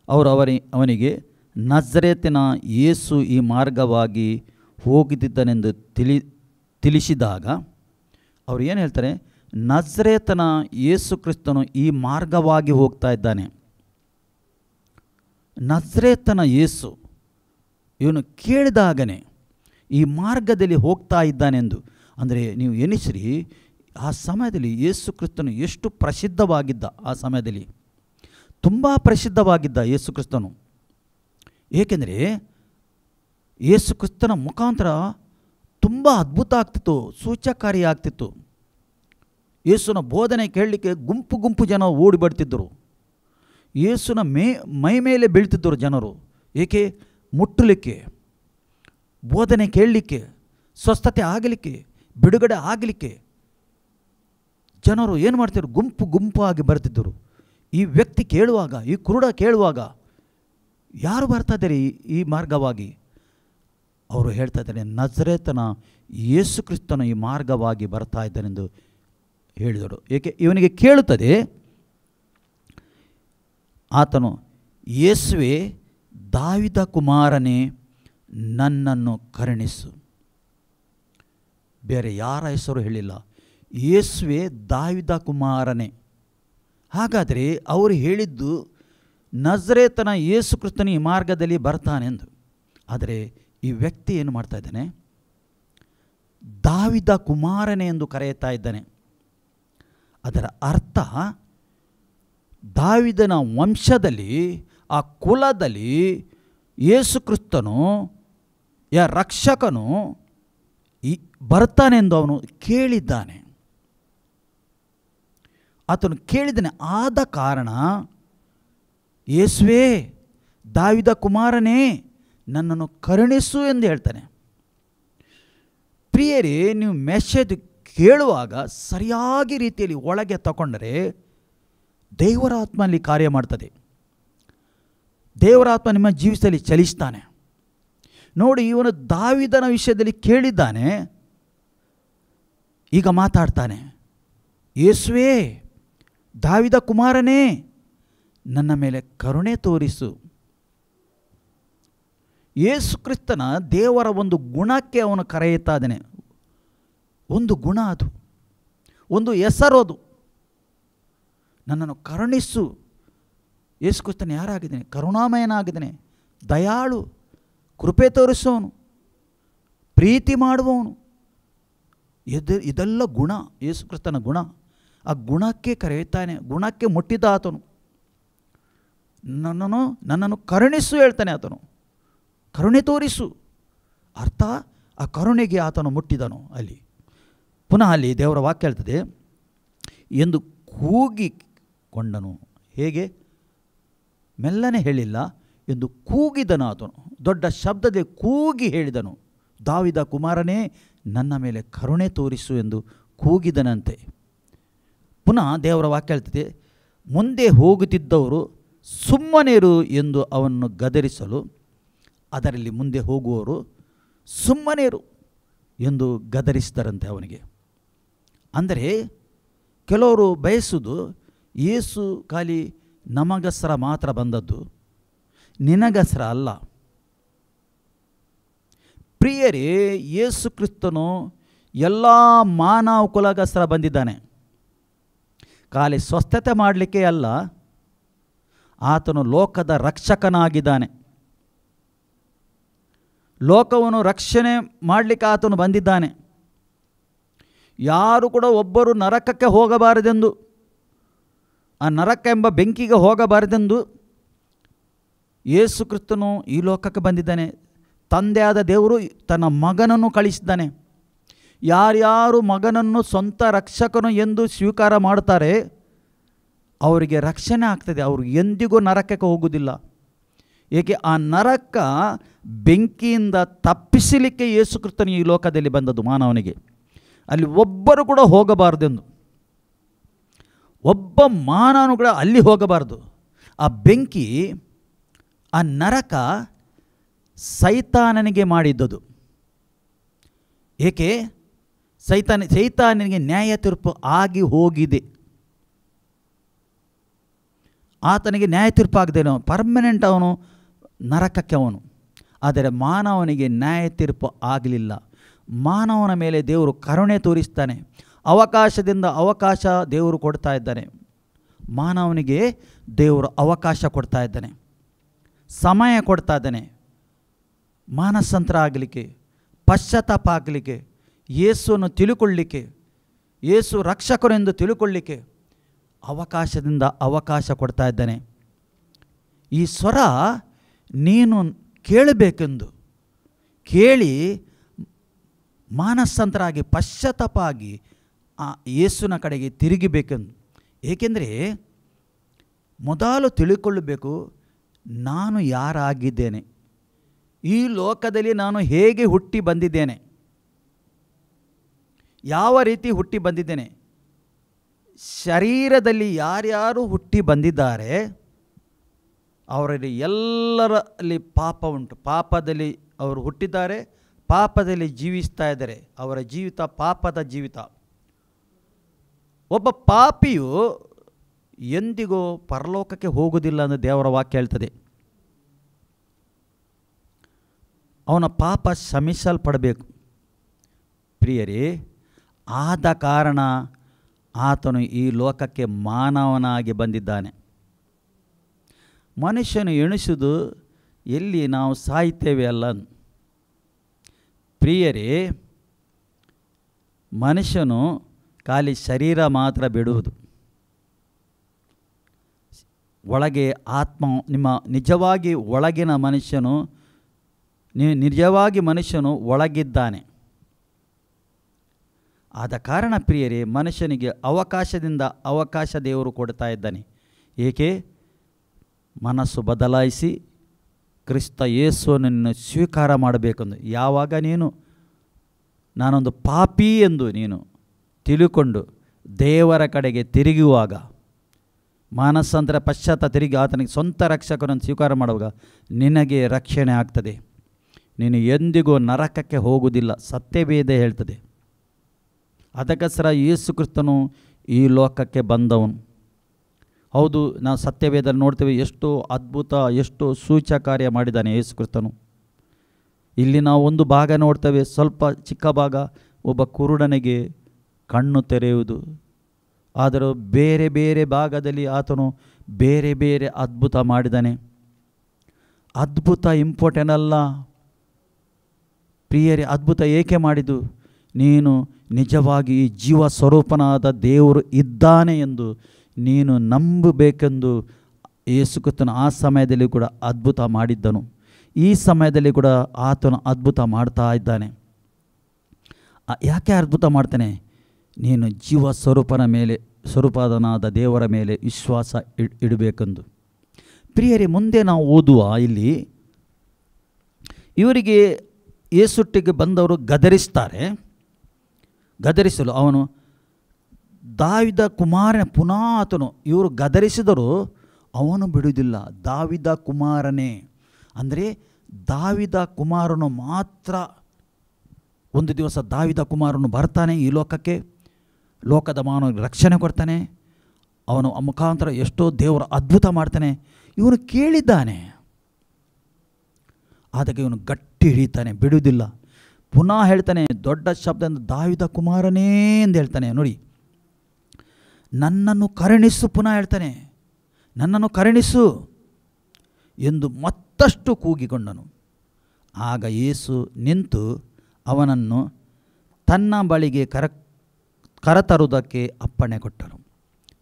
ಅವನಿಗೆ ನಜರೇತಿನ ಯೇಸು ಈ ಮಾರ್ಗವಾಗಿ ಹೋಗುತ್ತಿದ್ದನೆಂದು ತಿಳಿಸಿದಾಗ ಅವರು ಏನು ಹೇಳ್ತಾರೆ, ನಜರೇತನ ಯೇಸು ಕ್ರಿಸ್ತನು ಈ ಮಾರ್ಗವಾಗಿ ಹೋಗ್ತಾ ಇದ್ದಾನೆ. ನಜರೇತನ ಯೇಸು ಇವನು ಕೇಳಿದಾಗನೇ ಈ ಮಾರ್ಗದಲ್ಲಿ ಹೋಗ್ತಾ ಇದ್ದಾನೆಂದು. ಅಂದರೆ ನೀವು ಎನಿಸಿರಿ, ಆ ಸಮಯದಲ್ಲಿ ಯೇಸು ಕ್ರಿಸ್ತನು ಎಷ್ಟು ಪ್ರಸಿದ್ಧವಾಗಿದ್ದ. ಆ ಸಮಯದಲ್ಲಿ ತುಂಬ ಪ್ರಸಿದ್ಧವಾಗಿದ್ದ ಯೇಸು ಕ್ರಿಸ್ತನು. ಏಕೆಂದರೆ ಯೇಸು ಕ್ರಿಸ್ತನ ಮುಖಾಂತರ ತುಂಬ ಅದ್ಭುತ ಆಗ್ತಿತ್ತು, ಸೂಚಕಾರಿ ಆಗ್ತಿತ್ತು. ಯೇಸುನ ಬೋಧನೆ ಕೇಳಲಿಕ್ಕೆ ಗುಂಪು ಗುಂಪು ಜನ ಓಡಿ ಬರ್ತಿದ್ದರು. ಯೇಸುನ ಮೈ ಮೇಲೆ ಬೀಳ್ತಿದ್ದರು ಜನರು. ಏಕೆ? ಮುಟ್ಟಲಿಕ್ಕೆ, ಬೋಧನೆ ಕೇಳಲಿಕ್ಕೆ, ಸ್ವಸ್ಥತೆ ಆಗಲಿಕ್ಕೆ, ಬಿಡುಗಡೆ ಆಗಲಿಕ್ಕೆ ಜನರು ಏನು ಮಾಡ್ತಿದ್ರು? ಗುಂಪು ಗುಂಪಾಗಿ ಬರ್ತಿದ್ದರು. ಈ ವ್ಯಕ್ತಿ ಕೇಳುವಾಗ, ಈ ಕುರುಡ ಕೇಳುವಾಗ, ಯಾರು ಬರ್ತಾ ಇದ್ದಾರೆ ಈ ಮಾರ್ಗವಾಗಿ? ಅವರು ಹೇಳ್ತಾ ಇದ್ದಾರೆ, ನಜರೇತನ ಯೇಸು ಕ್ರಿಸ್ತನು ಈ ಮಾರ್ಗವಾಗಿ ಬರ್ತಾ ಇದ್ದಾನೆಂದು ಹೇಳಿದರು. ಏಕೆ? ಇವನಿಗೆ ಕೇಳುತ್ತದೆ. ಆತನು, ಯೇಸುವೆ ದಾವಿದ ಕುಮಾರನೇ ನನ್ನನ್ನು ಕರುಣಿಸು. ಬೇರೆ ಯಾರ ಹೆಸರು ಹೇಳಿಲ್ಲ, ಯೇಸುವೆ ದಾವಿದ ಕುಮಾರನೇ. ಹಾಗಾದರೆ ಅವರು ಹೇಳಿದ್ದು ನಜರೇತನ ಯೇಸು ಕ್ರಿಸ್ತನು ಈ ಮಾರ್ಗದಲ್ಲಿ ಬರ್ತಾನೆಂದು. ಆದರೆ ಈ ವ್ಯಕ್ತಿ ಏನು ಮಾಡ್ತಾ ಇದ್ದಾನೆ? ದಾವಿದ ಕುಮಾರನೇ ಎಂದು ಕರೆಯುತ್ತಾ ಇದ್ದಾನೆ. ಅದರ ಅರ್ಥ, ದಾವಿದನ ವಂಶದಲ್ಲಿ, ಆ ಕುಲದಲ್ಲಿ ಯೇಸು ಕ್ರಿಸ್ತನು ರಕ್ಷಕನು ಬರ್ತಾನೆಂದು ಅವನು ಕೇಳಿದ್ದಾನೆ. ಆತನು ಕೇಳಿದ್ದಾನೆ. ಆದ ಕಾರಣ ಯೇಸುವೇ ದಾವಿದ ಕುಮಾರನೇ ನನ್ನನ್ನು ಕರುಣಿಸು ಎಂದು ಹೇಳ್ತಾನೆ. ಪ್ರಿಯರೇ, ನೀವು ಮೆಸೇಜ್ ಕೇಳುವಾಗ ಸರಿಯಾಗಿ ರೀತಿಯಲ್ಲಿ ಒಳಗೆ ತಗೊಂಡರೆ ದೇವರ ಆತ್ಮ ಅಲ್ಲಿ ಕಾರ್ಯ ಮಾಡ್ತದೆ. ದೇವರ ಆತ್ಮ ನಿಮ್ಮ ಜೀವಿತದಲ್ಲಿ ಚಲಿಸ್ತಾನೆ. ನೋಡಿ, ಇವನು ದಾವಿದನ ವಿಷಯದಲ್ಲಿ ಕೇಳಿದ್ದಾನೆ, ಈಗ ಮಾತಾಡ್ತಾನೆ. ಯೇಸುವೇ ದಾವಿದ ಕುಮಾರನೇ ನನ್ನ ಮೇಲೆ ಕರುಣೆ ತೋರಿಸು. ಯೇಸು ಕ್ರಿಸ್ತನ ದೇವರ ಒಂದು ಗುಣಕ್ಕೆ ಅವನು ಕರೆಯುತ್ತಾ ಇದ್ದಾನೆ. ಒಂದು ಗುಣ ಅದು, ಒಂದು ಹೆಸರು ಅದು. ನನ್ನನ್ನು ಕರುಣಿಸು. ಯೇಸು ಕ್ರಿಸ್ತನು ಯಾರಾಗಿದ್ದಾನೆ? ಕರುಣಾಮಯನಾಗಿದ್ದಾನೆ, ದಯಾಳು, ಕೃಪೆ ತೋರಿಸುವವನು, ಪ್ರೀತಿ ಮಾಡುವವನು. ಇದೆಲ್ಲ ಗುಣ, ಯೇಸು ಕ್ರಿಸ್ತನ ಗುಣ. ಆ ಗುಣಕ್ಕೆ ಕರೆಯುತ್ತಾನೆ. ಗುಣಕ್ಕೆ ಮುಟ್ಟಿದ ಆತನು ನನ್ನನ್ನು ಕರುಣಿಸು ಹೇಳ್ತಾನೆ. ಆತನು ಕರುಣೆ ತೋರಿಸು. ಅರ್ಥ, ಆ ಕರುಣೆಗೆ ಆತನು ಮುಟ್ಟಿದನು. ಅಲ್ಲಿ ಪುನಃ ಅಲ್ಲಿ ದೇವರ ವಾಕ್ಯ ಹೇಳ್ತದೆ, ಎಂದು ಕೂಗಿಕೊಂಡನು. ಹೇಗೆ? ಮೆಲ್ಲನೆ ಹೇಳಿಲ್ಲ, ಎಂದು ಕೂಗಿದನು. ಆತನು ದೊಡ್ಡ ಶಬ್ದದಲ್ಲಿ ಕೂಗಿ ಹೇಳಿದನು, ದಾವಿದ ಕುಮಾರನೇ ನನ್ನ ಮೇಲೆ ಕರುಣೆ ತೋರಿಸು ಎಂದು ಕೂಗಿದನಂತೆ. ಪುನಃ ದೇವರ ವಾಕ್ಯ ಹೇಳ್ತದೆ, ಮುಂದೆ ಹೋಗುತ್ತಿದ್ದವರು ಸುಮ್ಮನಿರು ಎಂದು ಅವನ್ನು ಗದರಿಸಲು, ಅದರಲ್ಲಿ ಮುಂದೆ ಹೋಗುವವರು ಸುಮ್ಮನಿರು ಎಂದು ಗದರಿಸಿದರಂತೆ ಅವನಿಗೆ. ಅಂದರೆ ಕೆಲವರು ಬಯಸುವುದು, ಯೇಸು ಖಾಲಿ ನಮಗಸ್ರ ಮಾತ್ರ ಬಂದದ್ದು, ನಿನಗಸ್ರ ಅಲ್ಲ. ಪ್ರಿಯರೇ, ಯೇಸು ಕ್ರಿಸ್ತನು ಎಲ್ಲ ಮಾನವ ಕುಲಗಸ್ರ ಬಂದಿದ್ದಾನೆ. ಖಾಲಿ ಸ್ವಸ್ಥತೆ ಮಾಡಲಿಕ್ಕೆ ಅಲ್ಲ, ಆತನು ಲೋಕದ ರಕ್ಷಕನಾಗಿದ್ದಾನೆ. ಲೋಕವನ್ನು ರಕ್ಷಣೆ ಮಾಡಲಿಕ್ಕೆ ಆತನು ಬಂದಿದ್ದಾನೆ. ಯಾರು ಕೂಡ ಒಬ್ಬರು ನರಕಕ್ಕೆ ಹೋಗಬಾರದೆಂದು, ಆ ನರಕ ಎಂಬ ಬೆಂಕಿಗೆ ಹೋಗಬಾರದೆಂದು ಯೇಸು ಕ್ರಿಸ್ತನು ಈ ಲೋಕಕ್ಕೆ ಬಂದಿದ್ದಾನೆ. ತಂದೆಯಾದ ದೇವರು ತನ್ನ ಮಗನನ್ನು ಕಳಿಸಿದ್ದಾನೆ. ಯಾರ್ಯಾರು ಮಗನನ್ನು ಸ್ವಂತ ರಕ್ಷಕನು ಎಂದು ಸ್ವೀಕಾರ ಮಾಡ್ತಾರೆ ಅವರಿಗೆ ರಕ್ಷಣೆ ಆಗ್ತದೆ. ಅವರು ಎಂದಿಗೂ ನರಕಕ್ಕೆ ಹೋಗುವುದಿಲ್ಲ. ಏಕೆ? ಆ ನರಕ ಬೆಂಕಿಯಿಂದ ತಪ್ಪಿಸಲಿಕ್ಕೆ ಯೇಸು ಕ್ರಿಸ್ತನು ಈ ಲೋಕದಲ್ಲಿ ಬಂದದ್ದು ಮಾನವನಿಗೆ. ಅಲ್ಲಿ ಒಬ್ಬರು ಕೂಡ ಹೋಗಬಾರ್ದೆಂದು, ಒಬ್ಬ ಮಾನವನು ಕೂಡ ಅಲ್ಲಿ ಹೋಗಬಾರ್ದು. ಆ ಬೆಂಕಿ, ಆ ನರಕ ಸೈತಾನನಿಗೆ ಮಾಡಿದ್ದದು. ಏಕೆ? ಸೈತಾನನಿಗೆ ನ್ಯಾಯ ತೀರ್ಪು ಆಗಿ ಹೋಗಿದೆ. ಆತನಿಗೆ ನ್ಯಾಯ ತೀರ್ಪು ಆಗದೇನೋ ಪರ್ಮನೆಂಟ್ ಅವನು ನರಕಕ್ಕೆ ಅವನು. ಆದರೆ ಮಾನವನಿಗೆ ನ್ಯಾಯ ತೀರ್ಪು ಆಗಲಿಲ್ಲ. ಮಾನವನ ಮೇಲೆ ದೇವರು ಕರುಣೆ ತೋರಿಸ್ತಾನೆ. ಅವಕಾಶದಿಂದ ಅವಕಾಶ ದೇವರು ಕೊಡ್ತಾ ಇದ್ದಾನೆ. ಮಾನವನಿಗೆ ದೇವರು ಅವಕಾಶ ಕೊಡ್ತಾ ಇದ್ದಾನೆ, ಸಮಯ ಕೊಡ್ತಾ ಇದ್ದಾನೆ. ಮಾನಸಾಂತರ ಆಗಲಿಕ್ಕೆ, ಪಶ್ಚಾತ್ತಾಪ ಆಗಲಿಕ್ಕೆ, ಯೇಸುವನ್ನು ತಿಳ್ಕೊಳ್ಳಿಕ್ಕೆ, ಯೇಸು ರಕ್ಷಕರೆಂದು ತಿಳ್ಕೊಳ್ಳಿಕ್ಕೆ ಅವಕಾಶದಿಂದ ಅವಕಾಶ ಕೊಡ್ತಾ ಇದ್ದಾನೆ. ಈ ಸ್ವರ ನೀನು ಕೇಳಬೇಕೆಂದು ಕೇಳಿ ಮಾನಸಾಂತರ ಆಗಿ ಪಶ್ಚಾತ್ತಾಪ ಆಗಿ ಆ ಯೇಸುವಿನ ಕಡೆಗೆ ತಿರುಗಿಬೇಕೆಂದು. ಏಕೆಂದರೆ ಮೊದಲು ತಿಳ್ಕೊಳ್ಳಬೇಕು, ನಾನು ಯಾರಾಗಿದ್ದೇನೆ, ಈ ಲೋಕದಲ್ಲಿ ನಾನು ಹೇಗೆ ಹುಟ್ಟಿ ಬಂದಿದ್ದೇನೆ, ಯಾವ ರೀತಿ ಹುಟ್ಟಿ ಬಂದಿದ್ದೇನೆ. ಶರೀರದಲ್ಲಿ ಯಾರ್ಯಾರು ಹುಟ್ಟಿ ಬಂದಿದ್ದಾರೆ ಅವರಲ್ಲಿ ಎಲ್ಲರಲ್ಲಿ ಪಾಪ ಉಂಟು. ಪಾಪದಲ್ಲಿ ಅವರು ಹುಟ್ಟಿದ್ದಾರೆ, ಪಾಪದಲ್ಲಿ ಜೀವಿಸ್ತಾ ಇದ್ದಾರೆ. ಅವರ ಜೀವಿತ ಪಾಪದ ಜೀವಿತ. ಒಬ್ಬ ಪಾಪಿಯು ಎಂದಿಗೂ ಪರಲೋಕಕ್ಕೆ ಹೋಗುವುದಿಲ್ಲ ಎಂದು ದೇವರ ವಾಕ್ಯ ಹೇಳ್ತದೆ. ಅವನ ಪಾಪ ಕ್ಷಮಿಸಲ್ಪಡಬೇಕು. ಪ್ರಿಯರೇ, ಆದ ಕಾರಣ ಆತನು ಈ ಲೋಕಕ್ಕೆ ಮಾನವನಾಗಿ ಬಂದಿದ್ದಾನೆ. ಮನುಷ್ಯನು ಎಣಿಸುವುದು ಎಲ್ಲಿ ನಾವು ಸಾಯ್ತೇವೆ ಅಲ್ಲ. ಪ್ರಿಯರೇ, ಮನುಷ್ಯನು ಖಾಲಿ ಶರೀರ ಮಾತ್ರ ಬಿಡುವುದು. ಒಳಗೆ ಆತ್ಮ, ನಿಮ್ಮ ನಿಜವಾಗಿ ಒಳಗಿನ ಮನುಷ್ಯನು, ನಿಜವಾಗಿ ಮನುಷ್ಯನು ಒಳಗಿದ್ದಾನೆ. ಆದ ಕಾರಣ ಪ್ರಿಯರೇ, ಮನುಷ್ಯನಿಗೆ ಅವಕಾಶದಿಂದ ಅವಕಾಶ ದೇವರು ಕೊಡ್ತಾ ಇದ್ದಾನೆ. ಏಕೆ? ಮನಸ್ಸು ಬದಲಾಯಿಸಿ ಕ್ರಿಸ್ತ ಯೇಸುವನ್ನು ಸ್ವೀಕಾರ ಮಾಡಬೇಕೆಂದು. ಯಾವಾಗ ನೀನು ನಾನೊಂದು ಪಾಪಿ ಎಂದು ನೀನು ತಿಳುಕೊಂಡು ದೇವರ ಕಡೆಗೆ ತಿರುಗುವಾಗ, ಮಾನಸಾಂತರ ಪಶ್ಚಾತ್ತಾಪ ತಿರುಗಿ ಆತನಿಗೆ ಸ್ವಂತ ರಕ್ಷಕರನ್ನು ಸ್ವೀಕಾರ ಮಾಡುವಾಗ ನಿನಗೆ ರಕ್ಷಣೆ ಆಗ್ತದೆ. ನೀನು ಎಂದಿಗೂ ನರಕಕ್ಕೆ ಹೋಗುವುದಿಲ್ಲ. ಸತ್ಯವೇದ ಹೇಳ್ತದೆ. ಅದಕ್ಕೋಸ್ಕರ ಯೇಸು ಕ್ರಿಸ್ತನು ಈ ಲೋಕಕ್ಕೆ ಬಂದವನು. ಹೌದು, ನಾವು ಸತ್ಯವೇದಲ್ಲಿ ನೋಡ್ತೇವೆ ಎಷ್ಟು ಅದ್ಭುತ, ಎಷ್ಟು ಸೂಚಕಾರ್ಯ ಮಾಡಿದ್ದಾನೆ ಯೇಸು ಕ್ರಿಸ್ತನು. ಇಲ್ಲಿ ನಾವು ಒಂದು ಭಾಗ ನೋಡ್ತೇವೆ, ಸ್ವಲ್ಪ ಚಿಕ್ಕ ಭಾಗ, ಒಬ್ಬ ಕುರುಡನಿಗೆ ಕಣ್ಣು ತೆರೆಯುವುದು. ಆದರೆ ಬೇರೆ ಬೇರೆ ಭಾಗದಲ್ಲಿ ಆತನು ಬೇರೆ ಬೇರೆ ಅದ್ಭುತ ಮಾಡಿದ್ದಾನೆ. ಅದ್ಭುತ ಇಂಪಾರ್ಟೆಂಟ್ ಅಲ್ಲ ಪ್ರಿಯರೇ. ಅದ್ಭುತ ಏಕೆ ಮಾಡಿದ್ದು? ನೀನು ನಿಜವಾಗಿ ಈ ಜೀವ ಸ್ವರೂಪನಾದ ದೇವರು ಇದ್ದಾನೆ ಎಂದು ನೀನು ನಂಬಬೇಕೆಂದು ಯೇಸು ಕ್ರಿಸ್ತನು ಆ ಸಮಯದಲ್ಲಿ ಕೂಡ ಅದ್ಭುತ ಮಾಡಿದ್ದನು. ಈ ಸಮಯದಲ್ಲಿ ಕೂಡ ಆತನು ಅದ್ಭುತ ಮಾಡ್ತಾ ಇದ್ದಾನೆ. ಯಾಕೆ ಅದ್ಭುತ ಮಾಡ್ತಾನೆ? ನೀನು ಜೀವ ಸ್ವರೂಪನಾದ ದೇವರ ಮೇಲೆ ವಿಶ್ವಾಸ ಇಡಬೇಕೆಂದು. ಪ್ರಿಯರೇ, ಮುಂದೆ ನಾವು ಓದುವ ಇಲ್ಲಿ ಇವರಿಗೆ ಯೇಸುಟ್ಟಿಗೆ ಬಂದವರು ಗದರಿಸ್ತಾರೆ. ಗದರಿಸಲು ಅವನು ದಾವಿದ ಕುಮಾರನ ಪುನಃ ಆತನು, ಇವರು ಗದರಿಸಿದರು, ಅವನು ಬಿಡುವುದಿಲ್ಲ. ದಾವಿದ ಕುಮಾರನೇ ಅಂದರೆ ದಾವಿದ ಕುಮಾರನು ಮಾತ್ರ. ಒಂದು ದಿವಸ ದಾವಿದ ಕುಮಾರನು ಬರ್ತಾನೆ ಈ ಲೋಕಕ್ಕೆ, ಲೋಕದ ಮಾನವನಿಗೆ ರಕ್ಷಣೆ ಕೊಡ್ತಾನೆ. ಅವನು ಮುಖಾಂತರ ಎಷ್ಟೋ ದೇವರ ಅದ್ಭುತ ಮಾಡ್ತಾನೆ. ಇವನು ಕೇಳಿದ್ದಾನೆ, ಅದಕ್ಕೆ ಇವನು ಗಟ್ಟಿ ಹಿಡಿತಾನೆ, ಬಿಡುವುದಿಲ್ಲ. ಪುನಃ ಹೇಳ್ತಾನೆ ದೊಡ್ಡ ಶಬ್ದದಿಂದ, ದಾವಿದ ಕುಮಾರನೇ ಎಂದು ಹೇಳ್ತಾನೆ. ನೋಡಿ, ನನ್ನನ್ನು ಕರುಣಿಸು. ಪುನಃ ಹೇಳ್ತಾನೆ, ನನ್ನನ್ನು ಕರುಣಿಸು ಎಂದು ಮತ್ತಷ್ಟು ಕೂಗಿಕೊಂಡನು. ಆಗ ಯೇಸು ನಿಂತು ಅವನನ್ನು ತನ್ನ ಬಳಿಗೆ ಕರತರುವುದಕ್ಕೆ ಅಪ್ಪಣೆ ಕೊಟ್ಟರು.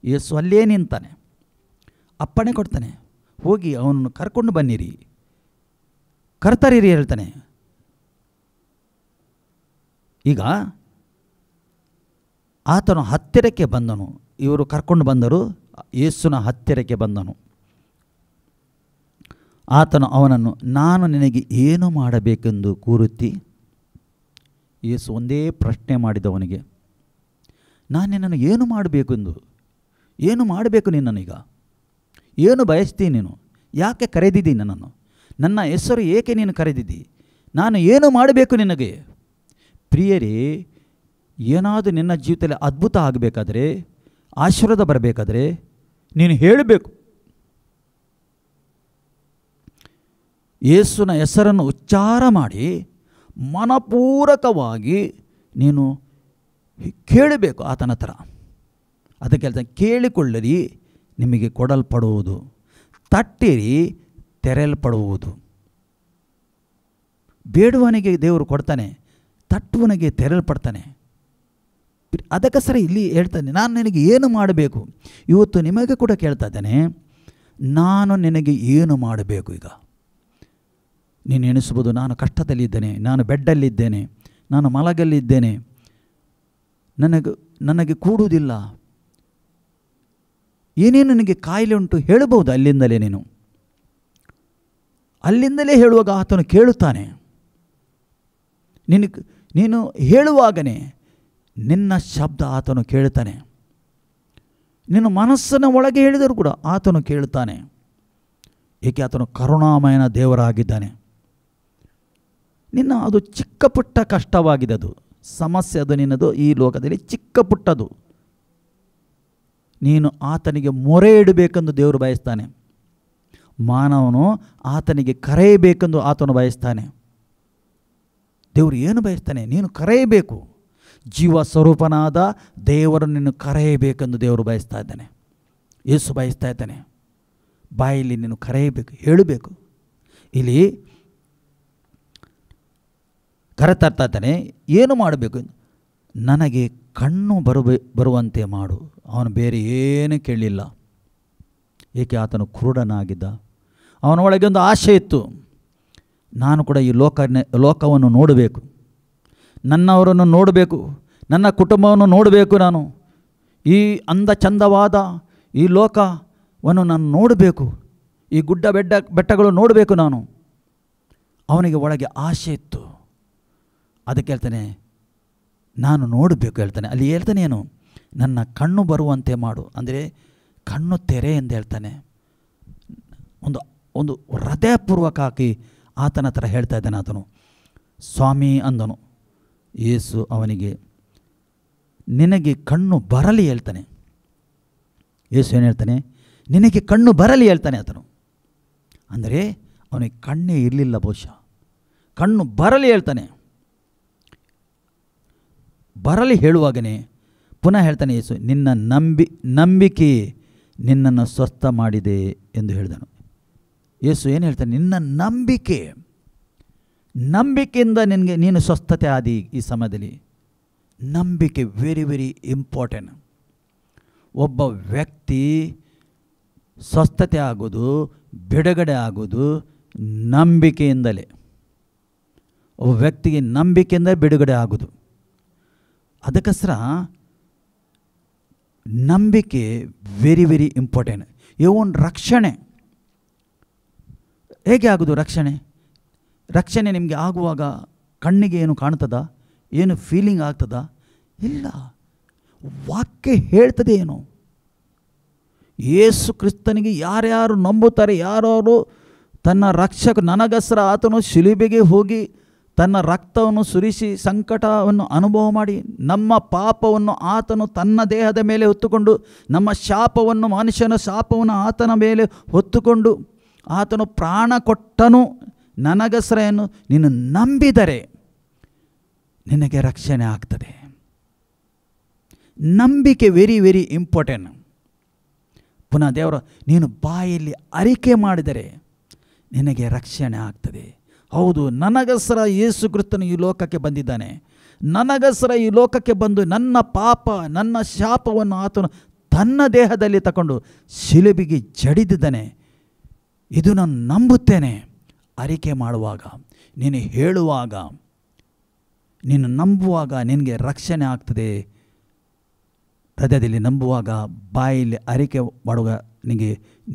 ಯೇಸು ಅಲ್ಲೇ ನಿಂತಾನೆ, ಅಪ್ಪಣೆ ಕೊಡ್ತಾನೆ, ಹೋಗಿ ಅವನನ್ನು ಕರ್ಕೊಂಡು ಬನ್ನಿರಿ, ಕರ್ತರಿರಿ ಹೇಳ್ತಾನೆ. ಈಗ ಆತನು ಹತ್ತಿರಕ್ಕೆ ಬಂದನು. ಇವರು ಕರ್ಕೊಂಡು ಬಂದರು. ಯೇಸುನ ಹತ್ತಿರಕ್ಕೆ ಬಂದನು. ಆತನು ಅವನನ್ನು, ನಾನು ನಿನಗೆ ಏನು ಮಾಡಬೇಕೆಂದು ಕೂರುತ್ತಿ? ಯೇಸು ಒಂದೇ ಪ್ರಶ್ನೆ ಮಾಡಿದವನಿಗೆ, ನಾನು ನಿನ್ನನ್ನು ಏನು ಮಾಡಬೇಕೆಂದು, ಏನು ಮಾಡಬೇಕು ನಿನ್ನನ್ನೀಗ? ಏನು ಬಯಸ್ತೀನಿ ನೀನು? ಯಾಕೆ ಕರೆದಿದ್ದಿ ನನ್ನನ್ನು? ನನ್ನ ಹೆಸರು ಏಕೆ ನೀನು ಕರೆದಿದ್ದಿ? ನಾನು ಏನು ಮಾಡಬೇಕು ನಿನಗೆ? ಪ್ರಿಯರೇ, ಏನಾದರೂ ನಿನ್ನ ಜೀವಿತದಲ್ಲಿ ಅದ್ಭುತ ಆಗಬೇಕಾದ್ರೆ, ಆಶೀರ್ವಾದ ಬರಬೇಕಾದ್ರೆ ನೀನು ಹೇಳಬೇಕು. ಯೇಸುನ ಹೆಸರನ್ನು ಉಚ್ಚಾರ ಮಾಡಿ ಮನಪೂರ್ವಕವಾಗಿ ನೀನು ಕೇಳಬೇಕು ಆತನ ಹತ್ರ. ಅದಕ್ಕೆ ಹೇಳ್ತಾನೆ, ಕೇಳಿಕೊಳ್ಳಿರಿ ನಿಮಗೆ ಕೊಡಲ್ಪಡುವುದು, ತಟ್ಟಿರಿ ತೆರೆಯಲ್ಪಡುವುದು. ಬೇಡುವನಿಗೆ ದೇವರು ಕೊಡ್ತಾನೆ, ತಟ್ಟುವನಿಗೆ ತೆರೆಯಲ್ಪಡ್ತಾನೆ. ಅದಕ್ಕೋಸ್ಕರ ಇಲ್ಲಿ ಹೇಳ್ತಾನೆ, ನಾನು ನಿನಗೆ ಏನು ಮಾಡಬೇಕು? ಇವತ್ತು ನಿಮಗೆ ಕೂಡ ಕೇಳ್ತಾ ಇದ್ದಾನೆ, ನಾನು ನಿನಗೆ ಏನು ಮಾಡಬೇಕು? ಈಗ ನೀನು ಎಣಿಸ್ಬೋದು, ನಾನು ಕಷ್ಟದಲ್ಲಿದ್ದೇನೆ, ನಾನು ಬೆಡ್ಡಲ್ಲಿದ್ದೇನೆ, ನಾನು ಮಲಗಲ್ಲಿದ್ದೇನೆ, ನನಗೆ ಕೂಡುವುದಿಲ್ಲ, ಏನೇನು ನನಗೆ ಕಾಯಿಲೆ ಉಂಟು ಹೇಳಬಹುದು. ಅಲ್ಲಿಂದಲೇ ಹೇಳುವಾಗ ಆತನು ಕೇಳುತ್ತಾನೆ. ನೀನು ಹೇಳುವಾಗನೇ ನಿನ್ನ ಶಬ್ದ ಆತನು ಕೇಳುತ್ತಾನೆ. ನಿನ್ನ ಮನಸ್ಸಿನ ಒಳಗೆ ಹೇಳಿದರೂ ಕೂಡ ಆತನು ಕೇಳುತ್ತಾನೆ. ಏಕೆ? ಆತನು ಕರುಣಾಮಯನ ದೇವರಾಗಿದ್ದಾನೆ. ಅದು ಚಿಕ್ಕ ಪುಟ್ಟ ಕಷ್ಟವಾಗಿದೆ, ಅದು ಸಮಸ್ಯೆ, ಅದು ನಿನ್ನದು ಈ ಲೋಕದಲ್ಲಿ ಚಿಕ್ಕ ಪುಟ್ಟದು. ನೀನು ಆತನಿಗೆ ಮೊರೆ ಇಡಬೇಕೆಂದು ದೇವರು ಬಯಸ್ತಾನೆ. ಮಾನವನು ಆತನಿಗೆ ಕರೆಯಬೇಕೆಂದು ಆತನು ಬಯಸ್ತಾನೆ. ದೇವರು ಏನು ಬಯಸ್ತಾನೆ? ನೀನು ಕರೆಯಬೇಕು. ಜೀವ ಸ್ವರೂಪನಾದ ದೇವರನ್ನು ನೀನು ಕರೆಯಬೇಕೆಂದು ದೇವರು ಬಯಸ್ತಾ ಇದ್ದಾನೆ. ಯೇಸು ಬಯಸ್ತಾ ಇದ್ದಾನೆ. ಬಾಯಲ್ಲಿ ನೀನು ಕರೆಯಬೇಕು, ಹೇಳಬೇಕು. ಇಲ್ಲಿ ಕರೆತರ್ತಾ ಇದ್ದಾನೆ. ಏನು ಮಾಡಬೇಕು? ನನಗೆ ಕಣ್ಣು ಬರುವಂತೆ ಮಾಡು. ಅವನು ಬೇರೆ ಏನು ಕೇಳಲಿಲ್ಲ. ಏಕೆ? ಆತನು ಕುರುಡನಾಗಿದ್ದ. ಅವನ ಒಳಗೆ ಒಂದು ಆಸೆ ಇತ್ತು, ನಾನು ಕೂಡ ಈ ಲೋಕವನ್ನು ನೋಡಬೇಕು, ನನ್ನವರನ್ನು ನೋಡಬೇಕು, ನನ್ನ ಕುಟುಂಬವನ್ನು ನೋಡಬೇಕು, ನಾನು ಈ ಅಂದ ಚಂದವಾದ ಈ ಲೋಕವನ್ನು ನಾನು ನೋಡಬೇಕು, ಈ ಗುಡ್ಡ ಬೆಟ್ಟಗಳು ನೋಡಬೇಕು ನಾನು. ಅವನಿಗೆ ಒಳಗೆ ಆಸೆ ಇತ್ತು. ಅದಕ್ಕೆ ಹೇಳ್ತಾನೆ, ನಾನು ನೋಡಬೇಕು ಹೇಳ್ತಾನೆ. ಅಲ್ಲಿ ಹೇಳ್ತಾನೆ ಏನು? ನನ್ನ ಕಣ್ಣು ಬರುವಂತೆ ಮಾಡು, ಅಂದರೆ ಕಣ್ಣು ತೆರೆ ಎಂದು ಹೇಳ್ತಾನೆ. ಒಂದು ಹೃದಯಪೂರ್ವಕ ಹಾಕಿ ಆತನ ಹತ್ರ ಹೇಳ್ತಾ ಇದ್ದಾನೆ. ಆತನು ಸ್ವಾಮಿ ಅಂದನು. ಯೇಸು ಅವನಿಗೆ, ನಿನಗೆ ಕಣ್ಣು ಬರಲಿ ಹೇಳ್ತಾನೆ. ಯೇಸು ಏನು ಹೇಳ್ತಾನೆ? ನಿನಗೆ ಕಣ್ಣು ಬರಲಿ ಹೇಳ್ತಾನೆ ಆತನು. ಅಂದರೆ ಅವನಿಗೆ ಕಣ್ಣೇ ಇರಲಿಲ್ಲ, ಬಹುಶಃ ಕಣ್ಣು ಬರಲಿ ಹೇಳ್ತಾನೆ. ಬರಲಿ ಹೇಳುವಾಗನೇ ಪುನಃ ಹೇಳ್ತಾನೆ ಯೇಸು, ನಿನ್ನ ನಂಬಿಕೆ ನಿನ್ನನ್ನು ಸ್ವಸ್ಥ ಮಾಡಿದೆ ಎಂದು ಹೇಳಿದನು. ಯೇಸು ಏನು ಹೇಳ್ತಾನೆ? ನಿನ್ನ ನಂಬಿಕೆಯಿಂದ ನೀನು ಸ್ವಸ್ಥತೆ ಆದಿ. ಈ ಸಮಯದಲ್ಲಿ ನಂಬಿಕೆ ವೆರಿ ವೆರಿ ಇಂಪಾರ್ಟೆಂಟ್. ಒಬ್ಬ ವ್ಯಕ್ತಿ ಸ್ವಸ್ಥತೆ ಆಗೋದು, ಬಿಡುಗಡೆ ಆಗೋದು ನಂಬಿಕೆಯಿಂದಲೇ. ಒಬ್ಬ ವ್ಯಕ್ತಿಗೆ ನಂಬಿಕೆಯಿಂದ ಬಿಡುಗಡೆ ಆಗೋದು. ಅದಕ್ಕೋಸ್ಕರ ನಂಬಿಕೆ ವೆರಿ ವೆರಿ ಇಂಪಾರ್ಟೆಂಟ್. ಇವನ್ ರಕ್ಷಣೆ ಹೇಗೆ ಆಗೋದು? ರಕ್ಷಣೆ ನಿಮಗೆ ಆಗುವಾಗ ಕಣ್ಣಿಗೆ ಏನು ಕಾಣ್ತದಾ? ಏನು ಫೀಲಿಂಗ್ ಆಗ್ತದಾ? ಇಲ್ಲ. ವಾಕ್ಯ ಹೇಳ್ತದೆ ಏನು? ಯೇಸು ಕ್ರಿಸ್ತನಿಗೆ ಯಾರ್ಯಾರು ನಂಬುತ್ತಾರೆ, ಯಾರು ತನ್ನ ರಕ್ಷಕ, ನನಗೋಸ್ಕರ ಆತನು ಶಿಲುಬೆಗೆ ಹೋಗಿ ತನ್ನ ರಕ್ತವನ್ನು ಸುರಿಸಿ ಸಂಕಟವನ್ನು ಅನುಭವ ಮಾಡಿ ನಮ್ಮ ಪಾಪವನ್ನು ಆತನು ತನ್ನ ದೇಹದ ಮೇಲೆ ಹೊತ್ತುಕೊಂಡು, ನಮ್ಮ ಶಾಪವನ್ನು, ಮನುಷ್ಯನ ಶಾಪವನ್ನು ಆತನ ಮೇಲೆ ಹೊತ್ತುಕೊಂಡು ಆತನು ಪ್ರಾಣ ಕೊಟ್ಟನು ನನಗೋಸ್ಕರ. ನೀನು ನಂಬಿದರೆ ನಿನಗೆ ರಕ್ಷಣೆ ಆಗ್ತದೆ. ನಂಬಿಕೆ ವೆರಿ ವೆರಿ ಇಂಪಾರ್ಟೆಂಟ್. ಪುನಃ ದೇವರ ನೀನು ಬಾಯಲ್ಲಿ ಅರಿಕೆ ಮಾಡಿದರೆ ನಿನಗೆ ರಕ್ಷಣೆ ಆಗ್ತದೆ. ಹೌದು, ನನಗೋಸ್ಕರ ಯೇಸು ಕ್ರಿಸ್ತನು ಈ ಲೋಕಕ್ಕೆ ಬಂದಿದ್ದಾನೆ. ನನಗೋಸ್ಕರ ಈ ಲೋಕಕ್ಕೆ ಬಂದು ನನ್ನ ಪಾಪ, ನನ್ನ ಶಾಪವನ್ನು ಆತನು ತನ್ನ ದೇಹದಲ್ಲಿ ತಗೊಂಡು ಶಿಲುಬೆಗೆ ಜಡಿದಿದ್ದಾನೆ. ಇದು ನಾನು ನಂಬುತ್ತೇನೆ. ಅರಿಕೆ ಮಾಡುವಾಗ, ನೀನು ಹೇಳುವಾಗ, ನೀನು ನಂಬುವಾಗ ನಿನಗೆ ರಕ್ಷಣೆ ಆಗ್ತದೆ. ಹೃದಯದಲ್ಲಿ ನಂಬುವಾಗ, ಬಾಯಲ್ಲಿ ಅರಿಕೆ ಮಾಡುವಾಗ